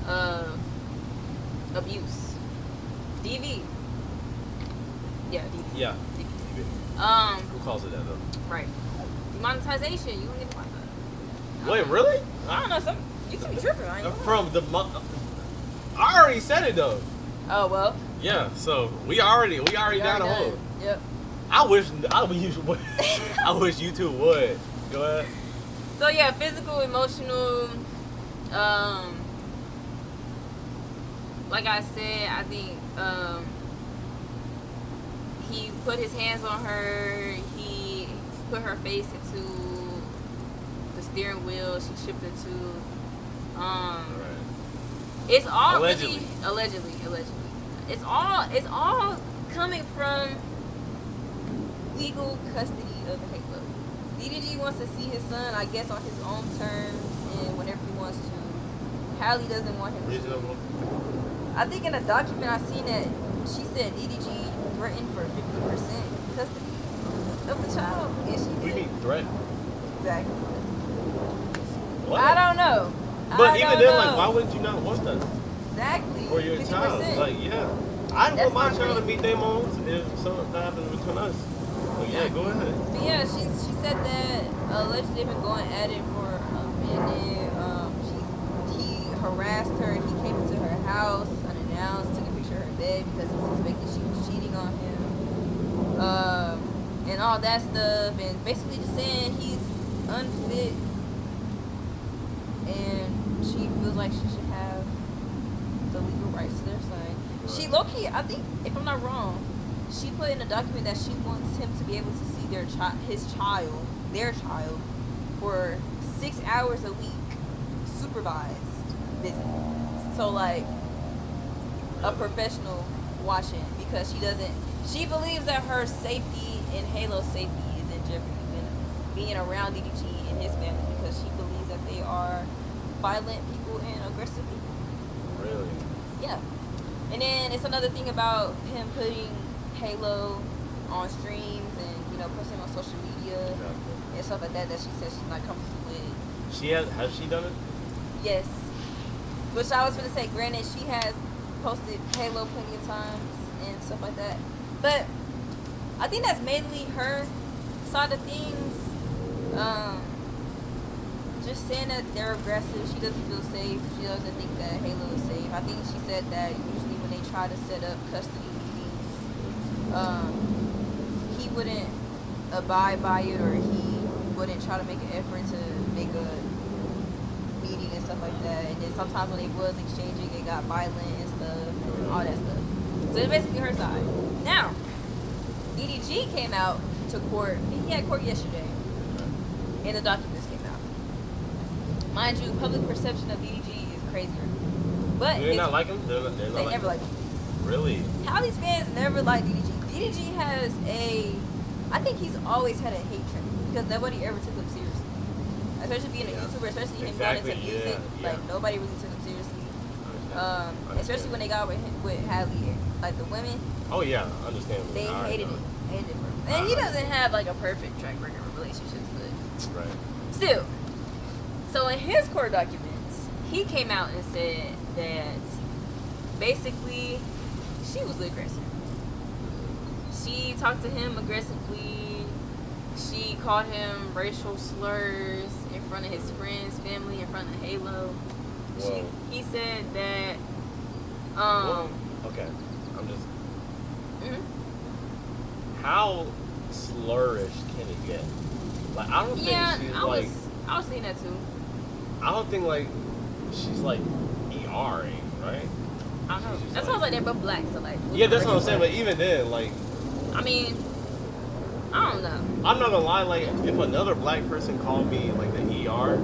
of abuse. DV. Yeah, DV. Yeah. DV. Who calls it that though? Right. Demonetization. You don't get demonetized. Wait, really? I don't know. You could be tripping. I ain't gonna lie. From the I already said it though. Oh well. Yeah. So we already down the hole. Yep. I wish you two would. Go ahead. So yeah, physical, emotional. Like I said, I think he put his hands on her. He put her face into the steering wheel. She chipped into. Right. It's all Allegedly. Allegedly. It's all coming from legal custody of Halo. DDG wants to see his son, I guess, on his own terms and whenever he wants to. Hallie doesn't want him Reasonable. to. I think in a document I seen that she said DDG threatened for 50% custody of the child. Yes, she did. What do you mean threat? Exactly. What? I don't know. But even then, like, why wouldn't you not want that Exactly. for your 50%. child? Like, yeah, I That's want my my child to thing. meet their moms if something happens between us. But yeah, go ahead. But yeah, she said that allegedly they've been going at it for a minute. He harassed her. He came into her house unannounced, took a picture of her bed because he suspected she was cheating on him, and all that stuff. And basically just saying he's unfit, and she feels like she should have the legal rights to their son. She low-key, I think, if I'm not wrong, she put in a document that she wants him to be able to see their child, for 6 hours a week, supervised visit. So like a professional watching, because she believes that her safety and Halo's safety is in jeopardy when being around DDG and his family, because she believes that they are violent people and aggressive people. Really? Yeah. And then it's another thing about him putting Halo on streams and, posting on social media and stuff like that she says she's not comfortable with. Has she done it? Yes. Which I was going to say, granted, she has posted Halo plenty of times and stuff like that. But I think that's mainly her side of things. Just saying that they're aggressive. She doesn't feel safe. She doesn't think that Halo is safe. I think she said that usually when they try to set up custody meetings, he wouldn't abide by it, or he wouldn't try to make an effort to make a meeting and stuff like that. And then sometimes when they was exchanging, it got violent and stuff, and all that stuff. So it's basically her side. Now, DDG came out to court. He had court yesterday, and the documents came out. Mind you, public perception of DDG is crazier. But Do they not like him? They're not they like never him? like him. Really? Hallie's fans never like DDG. DDG has I think he's always had a hate train because nobody ever took him seriously. Especially being a YouTuber, especially him going into music, like nobody really took him seriously. Especially when they got with Hallie, like the women. Oh yeah, understandable. They hated it. And he doesn't have like a perfect track record of relationships, but right. Still. So in his court documents, he came out and said that basically she was the aggressor. She talked to him aggressively. She called him racial slurs in front of his friends, family, in front of Halo. He said that. Okay, I'm just. Mm-hmm. How slurish can it get? Like I don't think she's like. I was seeing that too. I don't think like she's like ERing, right? I don't know. That sounds like they're both black, so like. Yeah, that's what I'm saying. But even then, like. I mean, I don't know. I'm not gonna lie. Like, if another black person called me like the ER,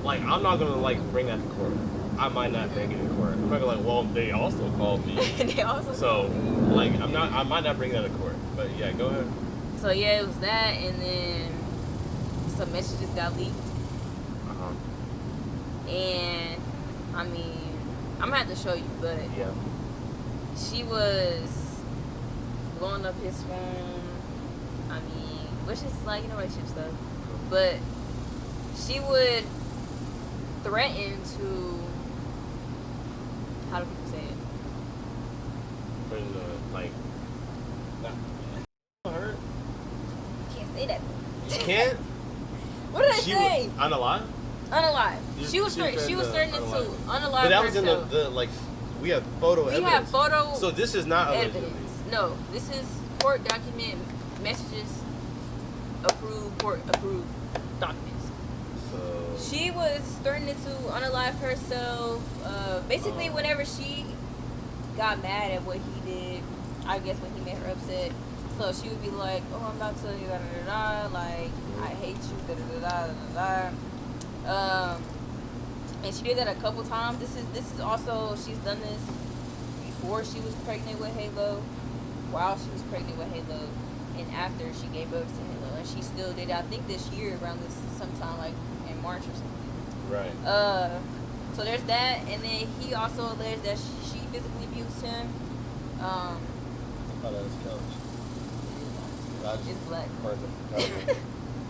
like I'm not gonna like bring that to court. I might not bring it in court. I'm not gonna like, well, they also called me. They also. So, like, I might not bring that to court. But yeah, go ahead. So yeah, it was that, and then some messages got leaked. And I mean, I'm gonna have to show you, but yeah, she was blowing up his phone. I mean, which is like relationship stuff, but she would threaten to. How do people say it? bring the like. Not hurt. Can't say that. You can't. What did I say? Unalive. Unalive. She was threatening to unalive But that was herself. in the like. We have photo evidence. We have photo. So this is not evidence. No, this is court document messages. Court approved documents. So she was threatening to unalive herself. Basically, whenever she got mad at what he did, I guess when he made her upset. So she would be like, "Oh, I'm about to da da da da. Like, I hate you. Da da da da da." And she did that a couple times. This is also, she's done this before she was pregnant with Halo, while she was pregnant with Halo, and after she gave birth to Halo, and she still did it. I think this year around this sometime like in March or something. right. So there's that, and then he also alleged that she physically abused him. Oh, that's couch. It's black.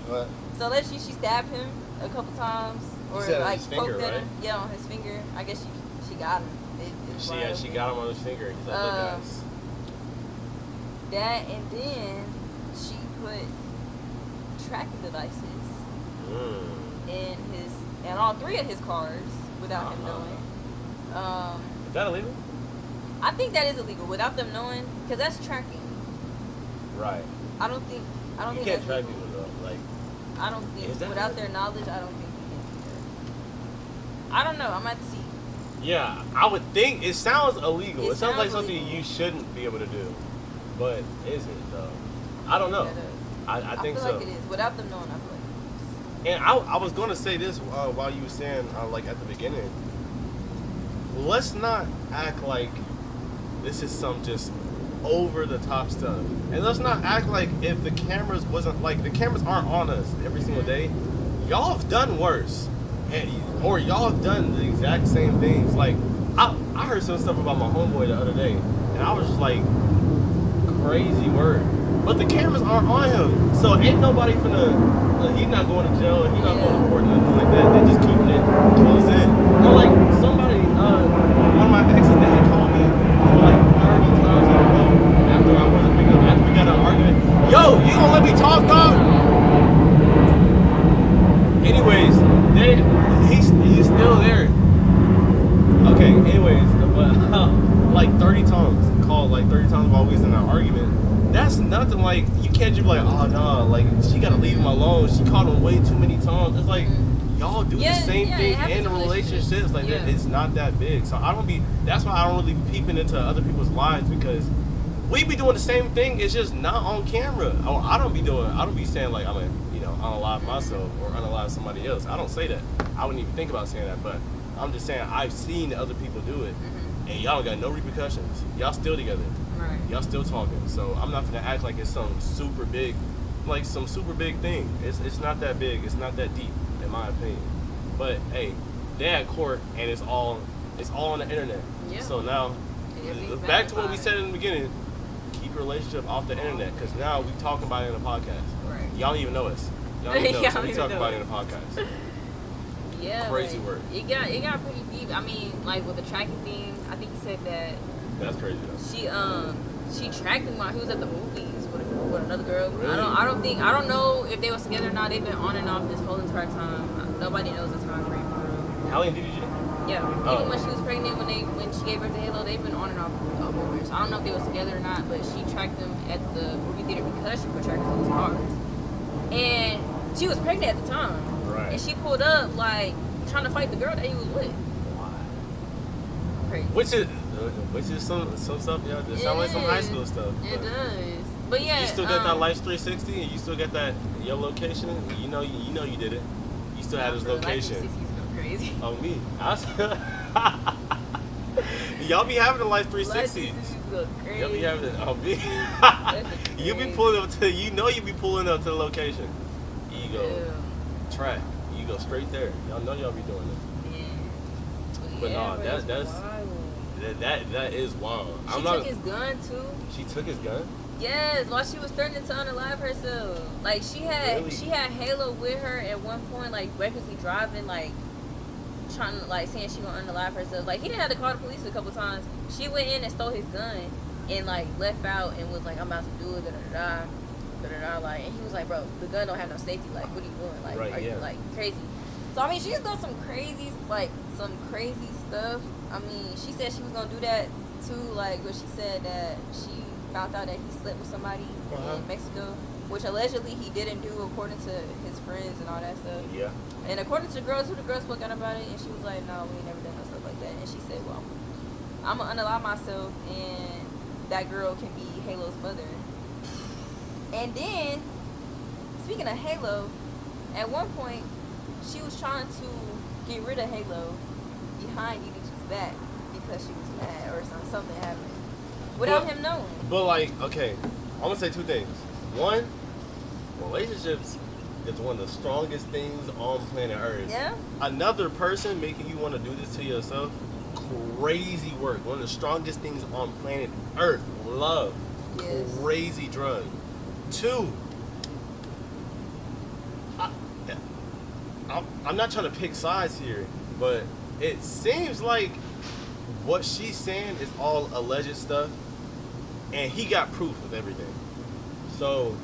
What? So allegedly she stabbed him a couple times, or like poked at him. Yeah, on his finger. I guess she got him. She got him on his finger. He's like, look, guys. That, and then she put tracking devices in all three of his cars without him knowing. Is that illegal? I think that is illegal without them knowing, because that's tracking. Right. I don't think you can't that's track legal. people though. Like, I don't think without their knowledge. I don't think you can do that. I don't know. I'm gonna have to see. Yeah, I would think it sounds illegal. It sounds like something you shouldn't be able to do, but is it though? I don't know. I think feel so. like it is. Without them knowing, I feel like it is. And I was gonna say this while you were saying like at the beginning. Let's not act like this is some just over the top stuff, and let's not act like if the cameras wasn't like the cameras aren't on us every single day. Y'all have done worse, or y'all have done the exact same things. Like I heard some stuff about my homeboy the other day, and I was just like, crazy word. But the cameras aren't on him, so ain't nobody finna. He's not going to jail. He's not going to court, nothing like that. They're just keeping it close in. Or like somebody, one of my exes, they had called me for like 30 times in a row after I wasn't picking up. After we got in an argument, yo, you gonna let me talk, dog? Anyways, he's still there. Okay. Anyways, but like 30 times called, like 30 times while we was in that argument. That's nothing. Like, you can't just be like, oh no, like she gotta leave him alone. She called him way too many times. It's like y'all do the same thing in relationships. Like it's not that big. So that's why I don't really be peeping into other people's lives, because we be doing the same thing. It's just not on camera. Or I don't be saying like I'm unalive myself or unalive somebody else. I don't say that. I wouldn't even think about saying that, but I'm just saying I've seen other people do it, and y'all don't got no repercussions. Y'all still together. Right. Y'all still talking. So I'm not gonna act like it's some super big thing. It's not that big. It's not that deep, in my opinion. But hey, they're at court, and it's all on the internet. Yeah. So now, back to what we said in the beginning. Keep your relationship off the internet, because now we talking about it in a podcast. Right. Y'all don't even know us. Y'all don't even know us, so we talking about it in a podcast. Yeah. Crazy like, work. It got pretty deep. I mean, like with the tracking thing, I think he said that That's crazy though. she tracked him while he was at the movies with another girl. Really? I don't know if they was together or not. They've been on and off this whole entire time. Nobody knows the time frame for real. Hallie and DDG? Yeah. Oh. Even when she was pregnant, when she gave birth to Halo, they've been on and off over years. So I don't know if they was together or not, but she tracked them at the movie theater because she put trackers on his cars. And she was pregnant at the time. Right. And she pulled up like trying to fight the girl that he was with. Crazy. Which is some stuff, yeah. It sounds like some high school stuff. It does. But yeah. You still got that Life 360, and you still got that your location. You know you did it. You still had his location. Life 360's go crazy. Oh me. Y'all be having the Life 360s. Go crazy. Y'all be having it. Oh me. You be pulling up to. You be pulling up to the location. You go track. You go straight there. Y'all know y'all be doing it. Yeah. But yeah, no, that is wild. She took his gun too. She took his gun? Yes, while she was threatening to unalive herself. Like she had Halo with her at one point, like recklessly driving, like trying to saying she gonna unalive herself. Like he didn't have to call the police a couple times. She went in and stole his gun and like left out and was like, I'm about to do it, like, and he was like, bro, the gun don't have no safety. Like, what are you doing? Like, are you like crazy? So I mean, she's done some crazy stuff. I mean, she said she was gonna do that too. Like, but she said that she found out that he slept with somebody in Mexico, which allegedly he didn't do according to his friends and all that stuff. Yeah. And according to the girls spoke out about it, and she was like, no, we ain't never done no stuff like that. And she said, well, I'm gonna unalive myself, and that girl can be Halo's mother. And then, speaking of Halo, at one point, she was trying to get rid of Halo behind DDG's back because she was mad or something happened without him knowing. But like, okay, I'm gonna say two things. One, relationships is one of the strongest things on planet Earth. Yeah. Another person making you want to do this to yourself, crazy work. One of the strongest things on planet Earth. Love. Yes. Crazy drug. Two, I'm not trying to pick sides here, but it seems like what she's saying is all alleged stuff, and he got proof of everything. So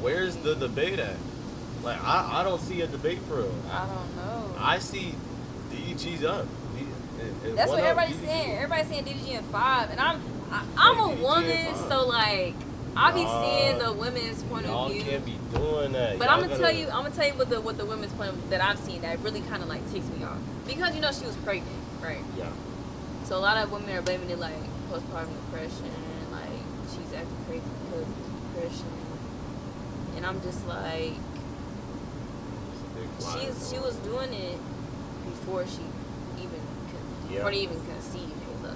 where's the debate at? Like I don't see a debate for real. I don't know. I see DDG's up. That's what everybody's saying. Everybody's saying DDG in 5, and I'm a woman, so like I be seeing the women's point of view. Y'all can't be doing that. But I'm gonna tell you what the women's point that I've seen that really kind of like ticks me off, because you know she was pregnant, right? Yeah. So a lot of women are blaming it like postpartum depression, like she's acting crazy because of depression, and I'm just like, she was doing it before they even conceived Halo.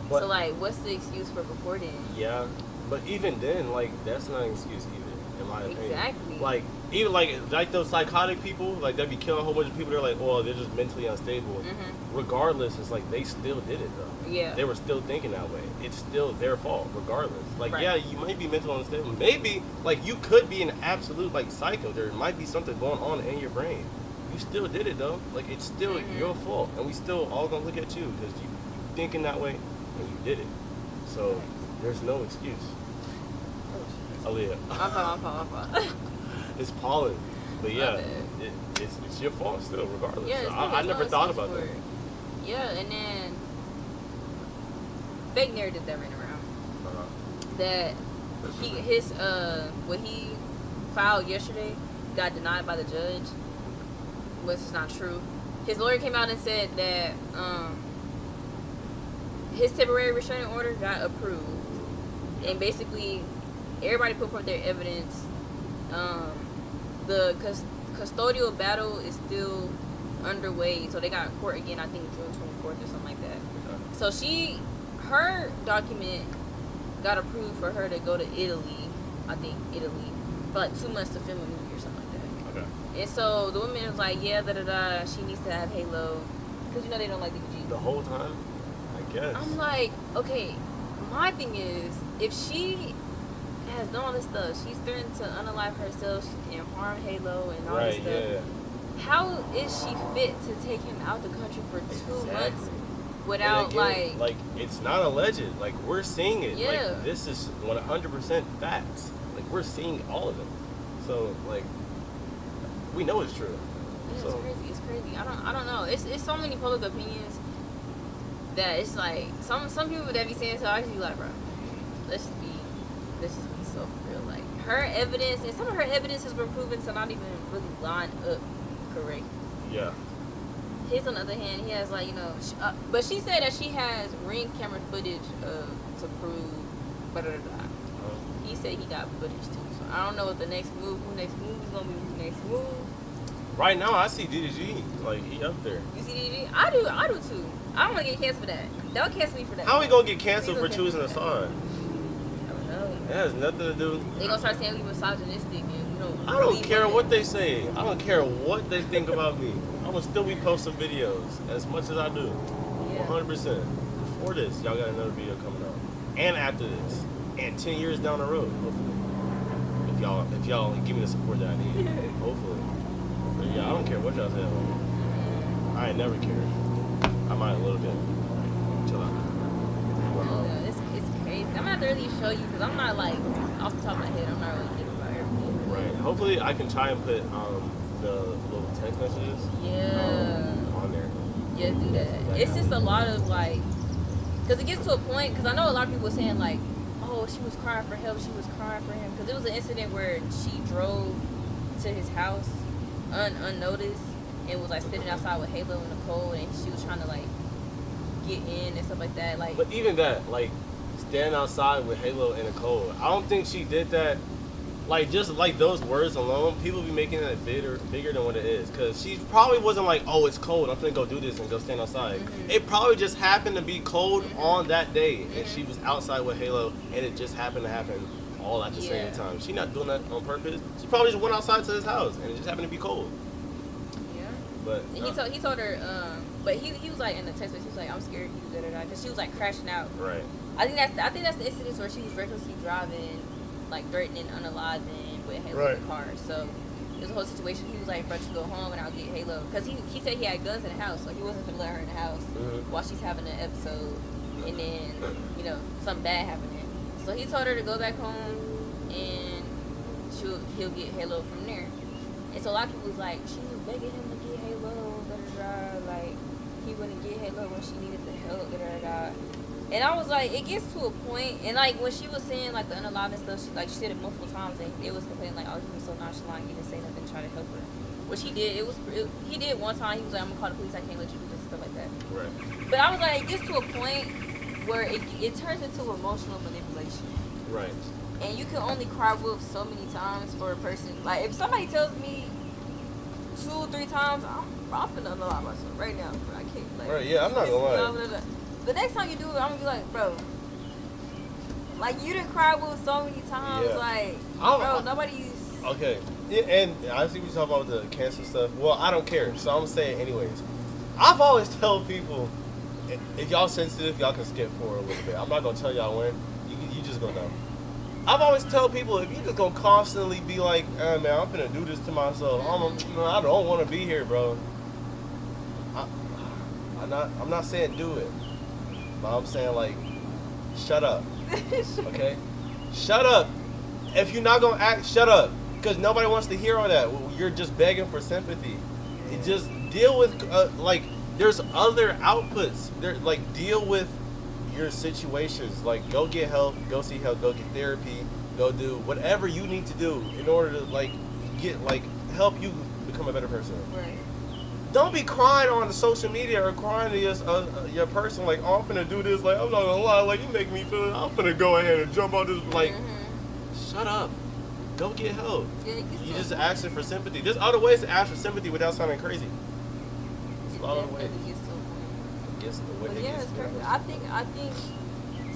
So like, what's the excuse for before then? Yeah, but even then, like that's not an excuse either, in my opinion. Exactly. Like even like those psychotic people, like they be killing a whole bunch of people. They're like, oh, they're just mentally unstable. Mm-hmm. Regardless, it's like they still did it though. Yeah. They were still thinking that way. It's still their fault, regardless. Like right. Yeah, you might be mentally unstable. Maybe like you could be an absolute like psycho. There might be something going on in your brain. You still did it though. Like it's still your fault, and we still all gonna look at you because you thinking that way and you did it. So there's no excuse. Aaliyah. My fault. It's pollen, but yeah, it's your fault still, regardless. Yeah, so I never thought about that. Yeah, and then fake narrative that ran around that what he filed yesterday got denied by the judge, which is not true. His lawyer came out and said that his temporary restraining order got approved, and basically everybody put forth their evidence. The custodial battle is still underway, so they got court again. I think June 24th or something like that. So her document got approved for her to go to Italy. I think Italy for like 2 months to film a movie or something like that. Okay. And so the woman was like, yeah, she needs to have Halo because they don't like DDG. The whole time, I guess. I'm like, okay. My thing is, if she has done all this stuff, she's threatened to unalive herself and harm Halo and all this stuff. Yeah. How is she fit to take him out the country for 2 months without again, like it's not alleged. Like we're seeing it. Yeah. Like this is 100% facts. Like we're seeing all of it. So like we know it's true. Yeah, so. It's crazy. I don't know. It's so many public opinions that it's like some people that be saying so I just be like, bro, let's just be so for real. Like her evidence and some of her evidence has been proven to not even really line up correct. Yeah. His on the other hand, he has like but she said that she has ring camera footage to prove, blah, blah, blah. He said he got footage too. So I don't know what the next move. Who next move is gonna be? Who's next move? Right now, I see DDG. Like he up there. You see DDG? I do too. I don't want to get canceled for that. Don't cancel me for that. How we gonna get canceled for choosing a side? I don't know. It has nothing to do. They gonna start saying we misagonistic and I don't care what they say. I don't care what they think about me. I will still be posting videos as much as I do. Yeah. 100%. Before this, y'all got another video coming out, and after this, and 10 years down the road, hopefully. If y'all give me the support that I need, hopefully. But yeah, I don't care what y'all say. I ain't never cared. I might a little bit. Chill out. It's crazy. I'm gonna have to really show you because I'm not like off the top of my head. I'm not really thinking about everything. Right. Hopefully, I can try and put the little text messages. On there. Yeah, do that. It's just a lot of like, because it gets to a point. Because I know a lot of people saying like, oh, she was crying for help. She was crying for him. Because it was an incident where she drove to his house unnoticed. And was like sitting outside with Halo in the cold, and she was trying to like get in and stuff like that. Like, but even that, like standing outside with Halo in the cold, I don't think she did that. Like just like those words alone, people be making it bigger than what it is. Cause she probably wasn't like, oh, it's cold, I'm finna go do this and go stand outside. Mm-hmm. It probably just happened to be cold on that day, and she was outside with Halo, and it just happened to happen all at the same time. She not doing that on purpose. She probably just went outside to his house, and it just happened to be cold. But he told her, but he was like in the text message, he was like, I'm scared of you, because she was like crashing out. Right. I think that's the incident where she was recklessly driving, like threatening, unaliving with Halo in the car. So it was a whole situation. He was like, bro, you go home and I'll get Halo, because he said he had guns in the house, so he wasn't gonna let her in the house while she's having an episode, and then something bad happening. So he told her to go back home and he'll get Halo from there. And so a lot of people was like, she was begging him to get Halo, like he wouldn't get Halo when she needed the help, And I was like, it gets to a point, and like when she was saying like the unalive and stuff, she said it multiple times, and it was complaining like, oh, he was so nonchalant, he didn't say nothing, try to help her. Which he did. He did one time. He was like, I'm gonna call the police. I can't let you do this and stuff like that. Right. But I was like, it gets to a point where it turns into emotional manipulation. Right. And you can only cry wolf so many times for a person. Like, if somebody tells me 2 or 3 times, I'm finna unalive myself right now. Bro. I can't. Like, right, yeah, I'm not gonna lie. The next time you do it, I'm gonna be like, bro, like, you didn't cry wolf so many times. Yeah. Like, bro, nobody's. Okay. Yeah, and I see what you're talking about with the cancer stuff. Well, I don't care, so I'm saying anyways. I've always told people, if y'all sensitive, y'all can skip forward a little bit. I'm not gonna tell y'all when. You just gonna know. I've always tell people, if you just gonna constantly be like, man, I'm finna do this to myself. I don't want to be here, bro. I'm not saying do it, but I'm saying like, shut up. Okay, shut up. If you're not gonna act, shut up. Because nobody wants to hear all that. You're just begging for sympathy. You just deal with like, there's other outputs. Like, deal with your situations. Like, go get help, go see help, go get therapy, go do whatever you need to do in order to help you become a better person. Right. Don't be crying on the social media or crying to your person like, oh, I'm finna do this. Like, I'm not gonna lie. Like, you make me feel. I'm finna go ahead and jump on this. Like, shut up. Go get help. Yeah, You just asking for sympathy. There's other ways to ask for sympathy without sounding crazy. There's a lot of ways. Gets to a point. It gets to the way But it yeah, gets it's to. crazy. I think,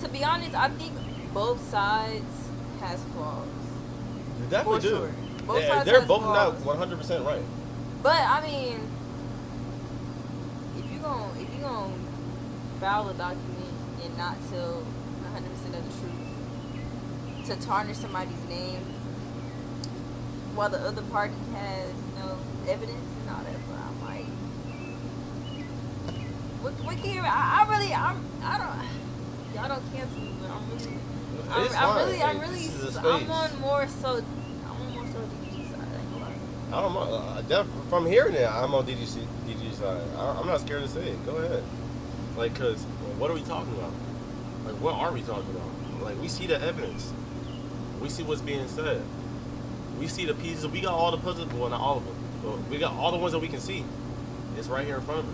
to be honest, I think both sides has flaws. You definitely For do. sure. Both sides They're has both flaws. not 100% right. But I mean, if you gonna file a document and not tell 100% of the truth to tarnish somebody's name, while the other party has evidence and all that, but I'm like, what can you? I don't. Y'all don't cancel me, but I'm really. It's fine. I'm Hey, really. this is a space. I'm on more so DDG side. I ain't gonna lie. I don't know. From hearing it, I'm on DDG side. I'm not scared to say it. Go ahead. Like, cause what are we talking about? Like, what are we talking about? Like, we see the evidence. We see what's being said. We see the pieces. We got all the puzzles. Well, not all of them. But we got all the ones that we can see. It's right here in front of us.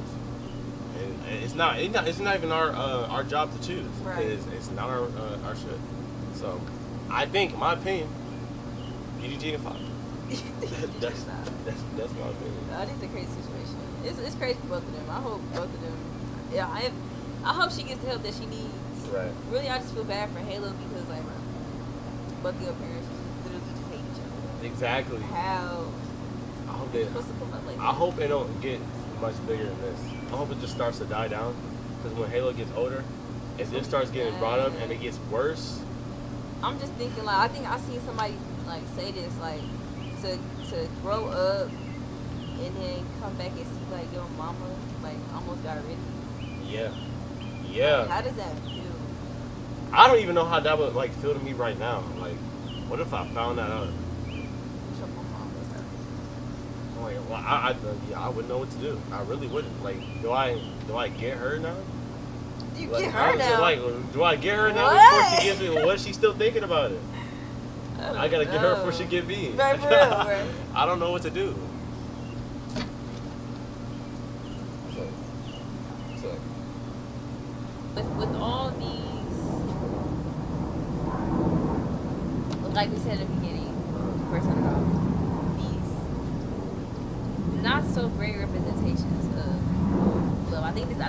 And it's not even our job to choose. Right. It's not our shit. So, I think, in my opinion, DDG and 5. that's my opinion. That is a crazy situation. It's crazy for both of them. I hope both of them. Yeah, I hope she gets the help that she needs. Right. Really, I just feel bad for Halo because like both of your parents literally just hate each other. Exactly. How? I hope they. Supposed to come up like I hope it don't get much bigger than this. I hope it just starts to die down. Because when Halo gets older, if this starts getting brought up and it gets worse. I'm just thinking like I think I seen somebody like say this like to grow up and then come back and see like your mama like almost got rid of you. Yeah. Yeah. Like, how does that feel? I don't even know how that would like feel to me right now. Like, what if I found that out? Show my mom what's happening. I'm like, well, I wouldn't know what to do. I really wouldn't. Like, do I get her now? You Like, get her now. Like, do I get her now What? before she gives me? What's she still thinking about it? I gotta get her before she get me. Right, for real, right. I don't know what to do. So. With all these, like we said at the beginning, first started off, these not so great representations of love. I think this is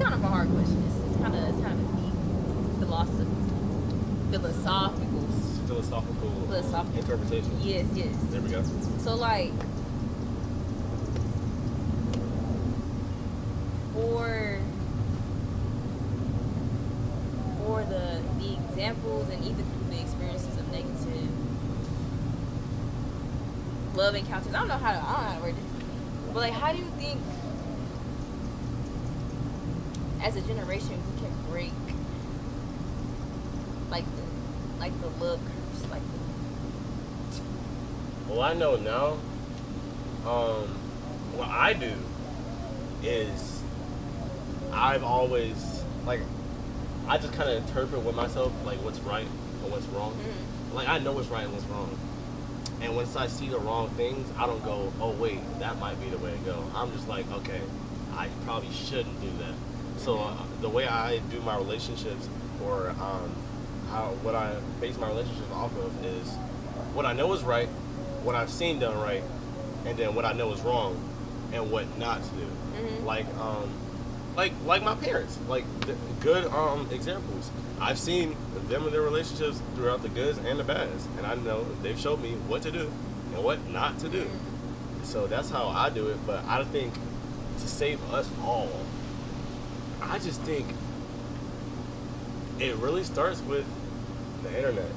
kind of a hard question. It's kind of deep, philosophical Interpretation. Yes. There we go. So like for the examples and even the experiences of negative love encounters, I don't know how to word this, but like how do you think as a generation we can break like the love curse, like Well, I know now. What I do is I've always like I just kind of interpret with myself like what's right or what's wrong. Mm-hmm. Like I know what's right and what's wrong. And once I see the wrong things, I don't go, oh wait, that might be the way to go. I'm just like, okay, I probably shouldn't do that. So the way I do my relationships or what I base my relationships off of is what I know is right, what I've seen done right, and then what I know is wrong, and what not to do. Mm-hmm. Like my parents, like good examples. I've seen them in their relationships throughout the goods and the bads, and I know they've showed me what to do and what not to do. So that's how I do it. But I think to save us all, I just think it really starts with the internet.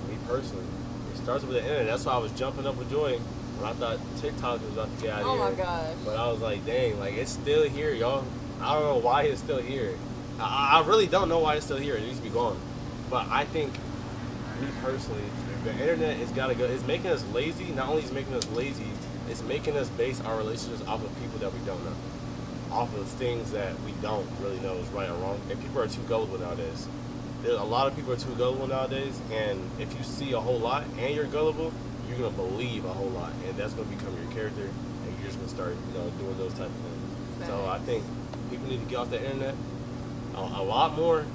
Me personally, it starts with the internet. That's why I was jumping up with joy when I thought TikTok was about to get out of oh here. my gosh. But I was like, dang, like it's still here, y'all. I don't know why it's still here. I really don't know why it's still here. It needs to be gone. But I think, me personally, the internet has got to go. It's making us lazy. Not only is it making us lazy, it's making us base our relationships off of people that we don't know. Off of things that we don't really know is right or wrong. And people are too gullible nowadays. A lot of people are too gullible nowadays. And if you see a whole lot and you're gullible, you're going to believe a whole lot. And that's going to become your character. And you're just going to start, doing those type of things. So I think people need to get off the internet a lot more.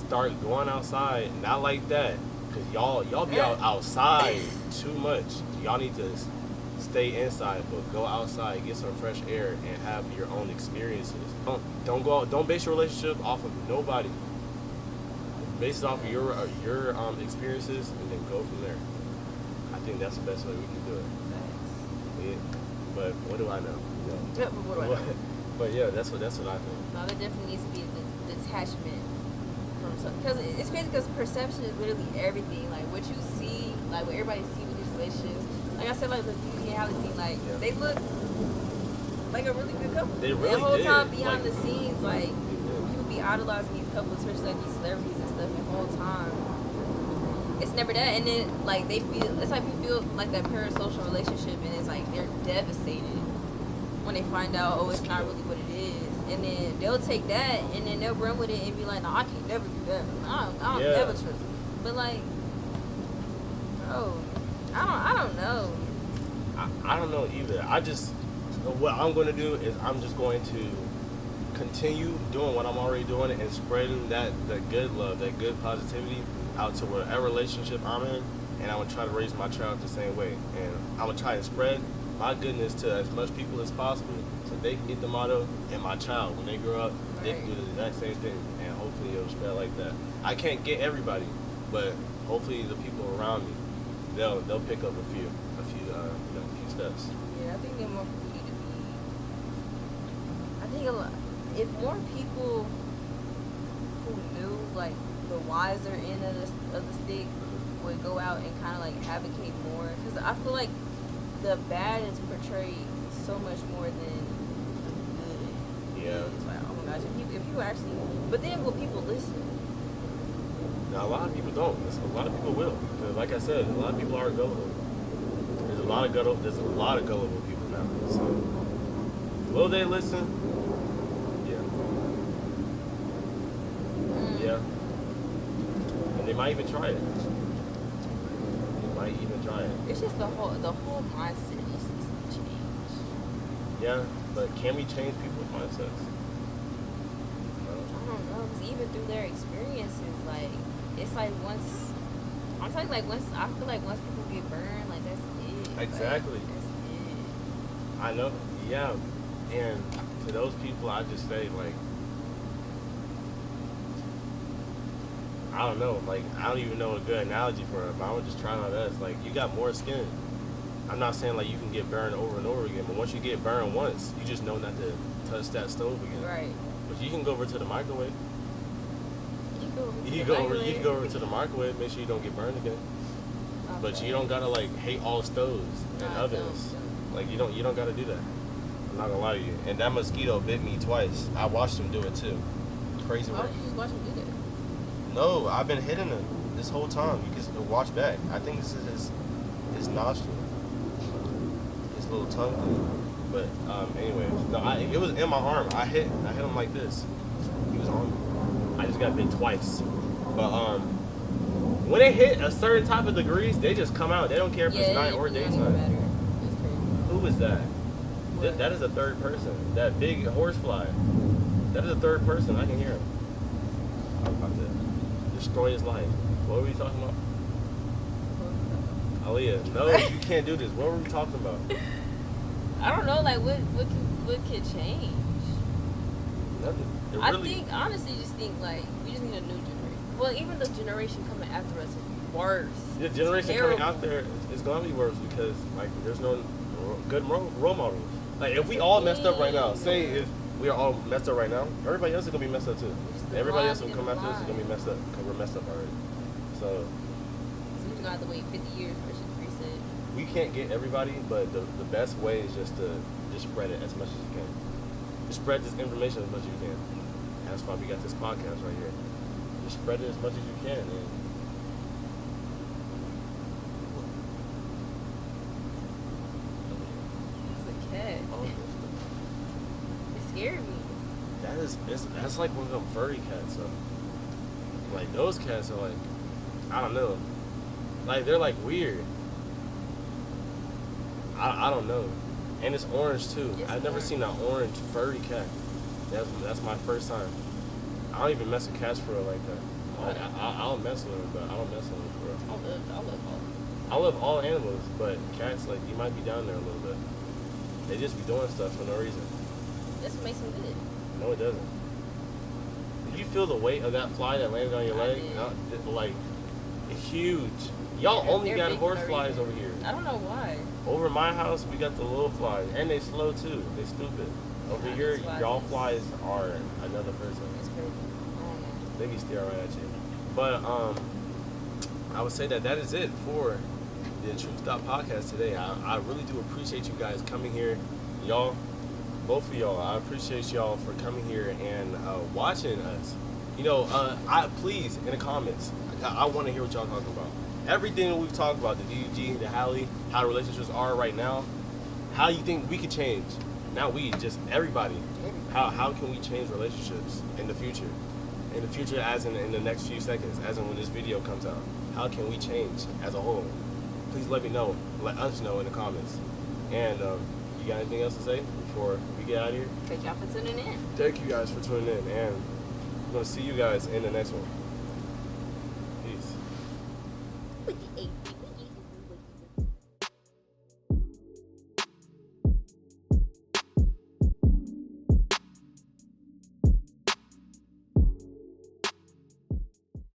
Start going outside, not like that, Cause y'all be outside too much. Y'all need to stay inside, but go outside, get some fresh air, and have your own experiences. Don't go out. Don't base your relationship off of nobody. Base it off of your experiences, and then go from there. I think that's the best way we can do it. Yeah. But what do I know? Yeah, but what do I know? But yeah, that's what I think. No, there definitely needs to be a detachment from something. Because it's crazy because perception is literally everything. Like what you see, like what everybody see with these relationships. Like I said, like the DDG Hallie thing, like they looked like a really good couple. They really the whole did. time behind the scenes, like people be idolizing these couples, especially like these celebrities and stuff. The whole time, it's never that. And then like they feel, it's like people feel like that parasocial relationship, and it's like they're devastated when they find out, oh, it's not really what it is. And then they'll take that and then they'll run with it and be like, no, I can never do that. I don't never trust them. But like, bro, I don't know. I don't know either. What I'm going to do is I'm just going to continue doing what I'm already doing and spreading the good love, that good positivity out to whatever relationship I'm in, and I'm going to try to raise my child the same way. And I'm going to try to spread my goodness to as much people as possible so they can get the motto, and my child, when they grow up, they can do the exact same thing, and hopefully it'll spread like that. I can't get everybody, but hopefully the people around me, they'll pick up a few steps. Yeah, I think that more people need to be. I think a lot. If more people who knew like the wiser end of the stick would go out and kind of like advocate more, because I feel like the bad is portrayed so much more than the good. Yeah. It's like, oh my gosh, if people actually, but then will people listen? Now a lot of people don't. A lot of people will. Because like I said, a lot of people are gullible. There's a lot of gullible people now. So will they listen? Yeah. Yeah. And they might even try it. It's just the whole mindset just needs to change. Yeah, but can we change people's mindsets? I don't know, because even through their experiences, like it's like once I feel like once people get burned, like that's it. Exactly. Like, that's it. I know. Yeah, and to those people, I just say like, I don't know, like, I don't even know a good analogy for it, but I would just try my best. Like, you got more skin. I'm not saying, like, you can get burned over and over again, but once you get burned once, you just know not to touch that stove again. Right. But you can go over to the microwave. You can go over to the microwave, make sure you don't get burned again. Okay. But you don't gotta, like, hate all stoves and ovens. Like, you don't gotta do that. I'm not gonna lie to you. And that mosquito bit me twice. I watched him do it, too. Crazy work. Why would you just watch him do that? No, I've been hitting him this whole time. You can watch back. I think this is his nostril, his little tongue thing. But anyway, no, it was in my arm. I hit him like this. He was on me. I just got bit twice. But when they hit a certain type of degrees, they just come out. They don't care if it's night or daytime. Who is that? That is a third person. That big horsefly. That is a third person. I can hear him. I'm about to destroy his life. What were we talking about? Aaliyah, no, you can't do this. What were we talking about? I don't know, like what could change? Nothing. I honestly just think like we just need a new generation. Well, even the generation coming after us is worse. The generation coming out there is gonna be worse because like there's no good role models. Like if we all messed up right now, say if we are all messed up right now, everybody else is gonna be messed up too. Everybody else who come after us is gonna be messed up because we're messed up already. So we're gonna have to wait 50 years for shit to reset. We can't get everybody, but the best way is just to spread it as much as you can. Just spread this information as much as you can. That's why we got this podcast right here. Just spread it as much as you can. And it's a cat. Oh, it scared me. That's like one of them furry cats though. Like those cats are like, I don't know. Like they're like weird. I don't know. And it's orange too. I've never seen an orange furry cat. That's my first time. I don't even mess with cats for real like that. I'll mess with them, but I don't mess with them for real. I love all. I love all animals, but cats, like, you might be down there a little bit. They just be doing stuff for no reason. This makes them good. No, it doesn't. Did you feel the weight of that fly that landed on your leg? did. Like, huge. Y'all Yeah, only they're got big horse for no flies reason. over here. I don't know why. Over my house, we got the little flies, and they slow too. They stupid. Over Yeah, here, these flies y'all is- flies are another person. It's crazy. I don't know. They be staring right at you. But I would say that is it for the Truth Stop podcast today. I really do appreciate you guys coming here, y'all. Both of y'all, I appreciate y'all for coming here and watching us. You know, I please in the comments, I want to hear what y'all talking about. Everything that we've talked about, the DDG, the Hallie, how relationships are right now, how you think we could change. Not we, just everybody. How can we change relationships in the future? In the future, as in the next few seconds, as in when this video comes out. How can we change as a whole? Please let me know. Let us know in the comments. And you got anything else to say before we get out of here? Thank y'all for tuning in. Thank you guys for tuning in, and I'm going to see you guys in the next one.